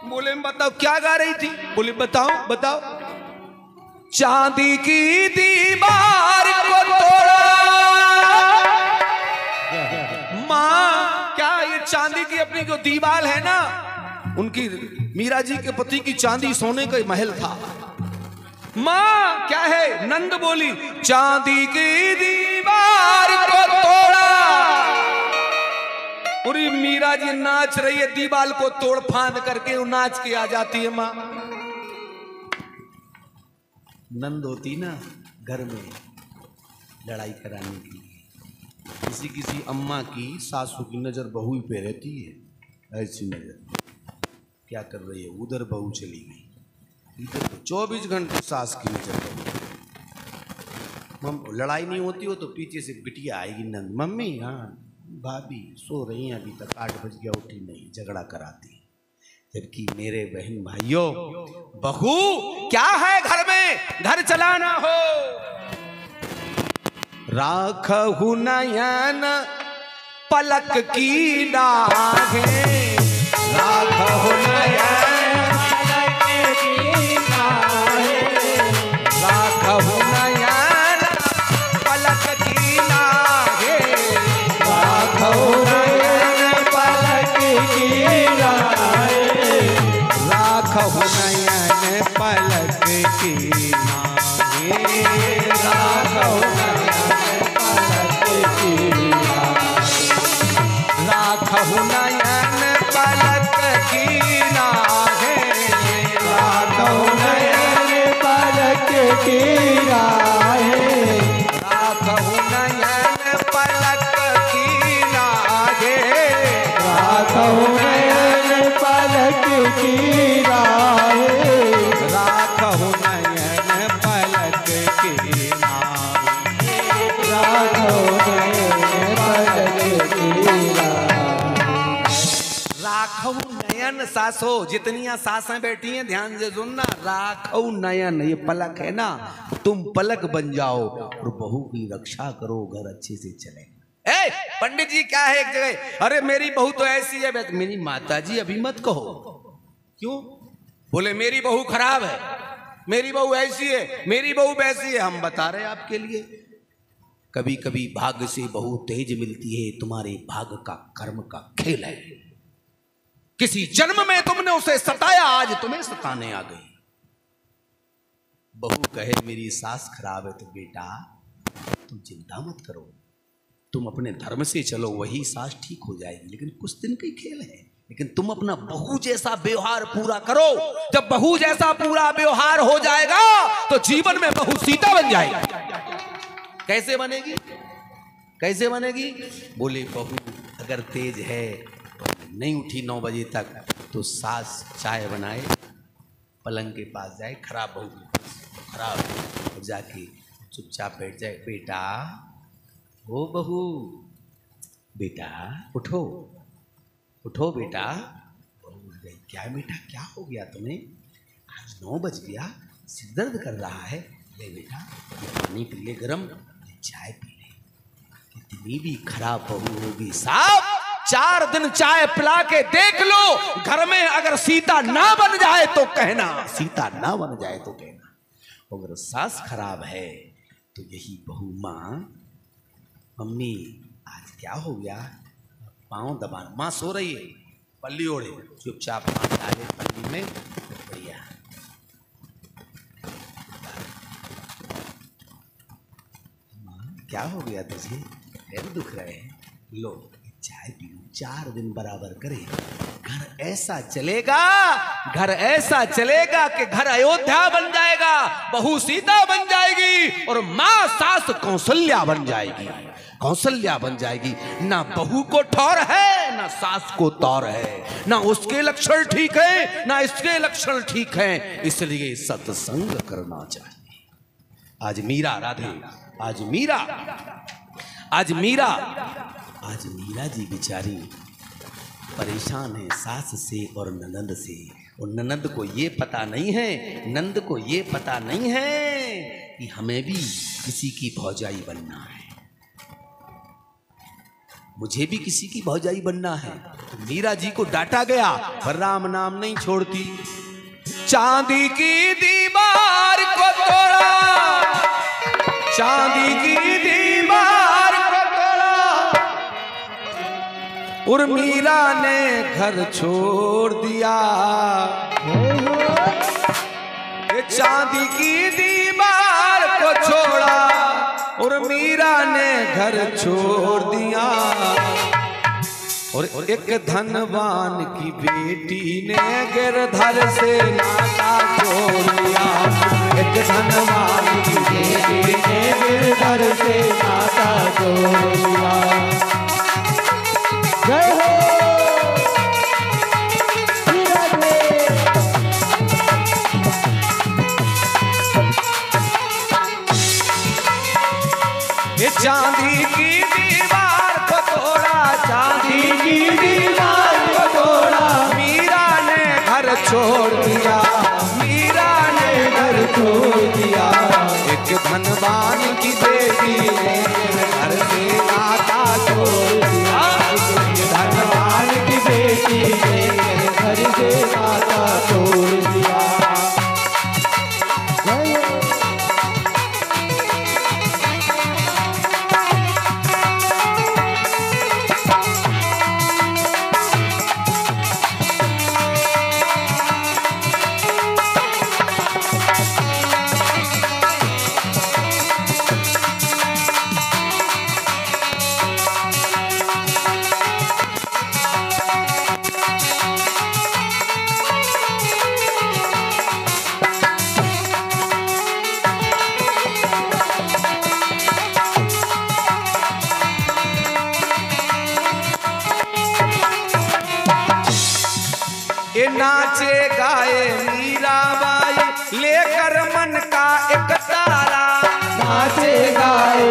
बोले बताओ क्या गा रही थी? बोले बताओ। चांदी की दीवार को तोड़ा। माँ क्या ये चांदी की अपनी जो दीवार है ना, उनकी मीरा जी के पति की चांदी सोने का महल था। माँ क्या है? नंद बोली चांदी की दीवार को तोड़ा। पूरी मीरा जी नाच रही है, दीवार को तोड़ फांद करके वो नाच के आ जाती है। माँ नंद होती ना घर में लड़ाई कराने की, किसी किसी अम्मा की सासू की नज़र बहू पे रहती है, ऐसी नज़र क्या कर रही है, उधर बहू चली गई, इधर तो 24 घंटे सास की नज़र बहू। लड़ाई नहीं होती हो तो पीछे से बिटिया आएगी नंद, मम्मी हाँ भाभी सो रही हैं अभी तक, 8 बज गया उठी नहीं, झगड़ा कराती। जबकि मेरे बहन भाइयों, बहू क्या है घर में, घर चलाना हो, राखहु नयन पलक की डाहे, राखहु नयन राखहु नयन पलक की नागे, राखहु नयन पलक की नागे, राखहु नयन पलक की नागे, राखहु राखहु नयन पलक की नागे, राखहु नयन पलक की नागे, राखहु नयन पलक की नागे, राखहु नयन पलक की नागे, राखहु नयन पलक की नागे, राखहु नयन पलक की नागे। राखहु नयन सासो, जितनियां सासें बैठी हैं ध्यान से सुनना, राखहु नयन, ये पलक है ना, तुम पलक बन जाओ और बहू की रक्षा करो, घर अच्छे से चले। ए पंडित जी क्या है एक जगह, अरे मेरी बहू तो ऐसी है, मेरी माता जी अभी मत कहो, क्यों? बोले मेरी बहू खराब है, मेरी बहू ऐसी है, मेरी बहू वैसी है। हम बता रहे हैं आपके लिए, कभी कभी भाग्य से बहू तेज मिलती है, तुम्हारे भाग्य का कर्म का खेल है। किसी जन्म में तुमने उसे सताया, आज तुम्हें सताने आ गई। बहू कहे मेरी सास खराब है, तो बेटा तुम चिंता मत करो, तुम अपने धर्म से चलो, वही सास ठीक हो जाएगी, लेकिन कुछ दिन का ही खेल है। लेकिन तुम अपना बहू जैसा व्यवहार पूरा करो, जब बहू जैसा पूरा व्यवहार हो जाएगा तो जीवन में बहू सीता बन जाएगी। कैसे बनेगी, कैसे बनेगी? बोले बहू अगर तेज है, नहीं उठी 9 बजे तक, तो सास चाय बनाए, पलंग के पास जाए, खराब बहू खराब, और जाके चुपचाप बैठ जाए, बेटा ओ बहू, बेटा उठो उठो बेटा। बहू उठ गई, क्या बेटा क्या हो गया तुम्हें, आज 9 बज गया, सिर दर्द कर रहा है, ले बेटा ये पानी पी ले गरम, ये चाय पी ले। कितनी भी खराब बहू होगी साहब, 4 दिन चाय पिला के देख लो, घर में अगर सीता ना बन जाए तो कहना, सीता ना बन जाए तो कहना। अगर सास खराब है तो यही बहू, माँ मम्मी आज क्या हो गया, पाँव दबाना, माँ सो रही है, पल्ली ओढ़े, चुपचाप हाथ डाले पल्ली में, बढ़िया माँ क्या हो गया तुझे, पैर दुख रहे हैं, लो चाय पी, 4 दिन बराबर करे, घर ऐसा चलेगा, घर ऐसा चलेगा कि घर अयोध्या बन जाएगा, बहू सीता बन जाएगी और माँ सास कौशल्या बन जाएगी, कौशल्या बन जाएगी। ना बहू को ठौर है, ना सास को तौर है, ना उसके लक्षण ठीक है, ना इसके लक्षण ठीक हैं, इसलिए सत्संग करना चाहिए। आज मीरा राधे, आज मीरा, आज मीरा, आज मीरा जी बेचारी परेशान है सास से और ननद से, और ननद को ये पता नहीं है, नंद को ये पता नहीं है कि हमें भी किसी की भौजाई बनना है, मुझे भी किसी की भौजाई बनना है। तो मीरा जी को डांटा गया, पर राम नाम नहीं छोड़ती। चांदी की दीवार को तोड़ा, चांदी की दीवार को तोड़ा, और मीरा ने घर छोड़ दिया। ये चांदी की दीवार को छोड़ा और मीरा ने घर छोड़ दिया, और एक धनवान की बेटी ने गिरधर से नाता जोड़ लिया। एक धनवान की देवी ने गिरधर से नाता जोड़ दिया। जय हो श्री राधे। ये चांदी की दीवार को तोड़ा, चांदी की दीवार को तोड़ा, मीरा ने घर छोड़ दिया, मीरा ने घर छोड़ दिया। एक धनवान की बेटी ने घर से नाता छोड़ दिया, एक धनवान की बेटी ने घर से नाता तोड़ दिया। ये नाचे गाए मीराबाई लेकर मन का एक तारा, नाचे गाए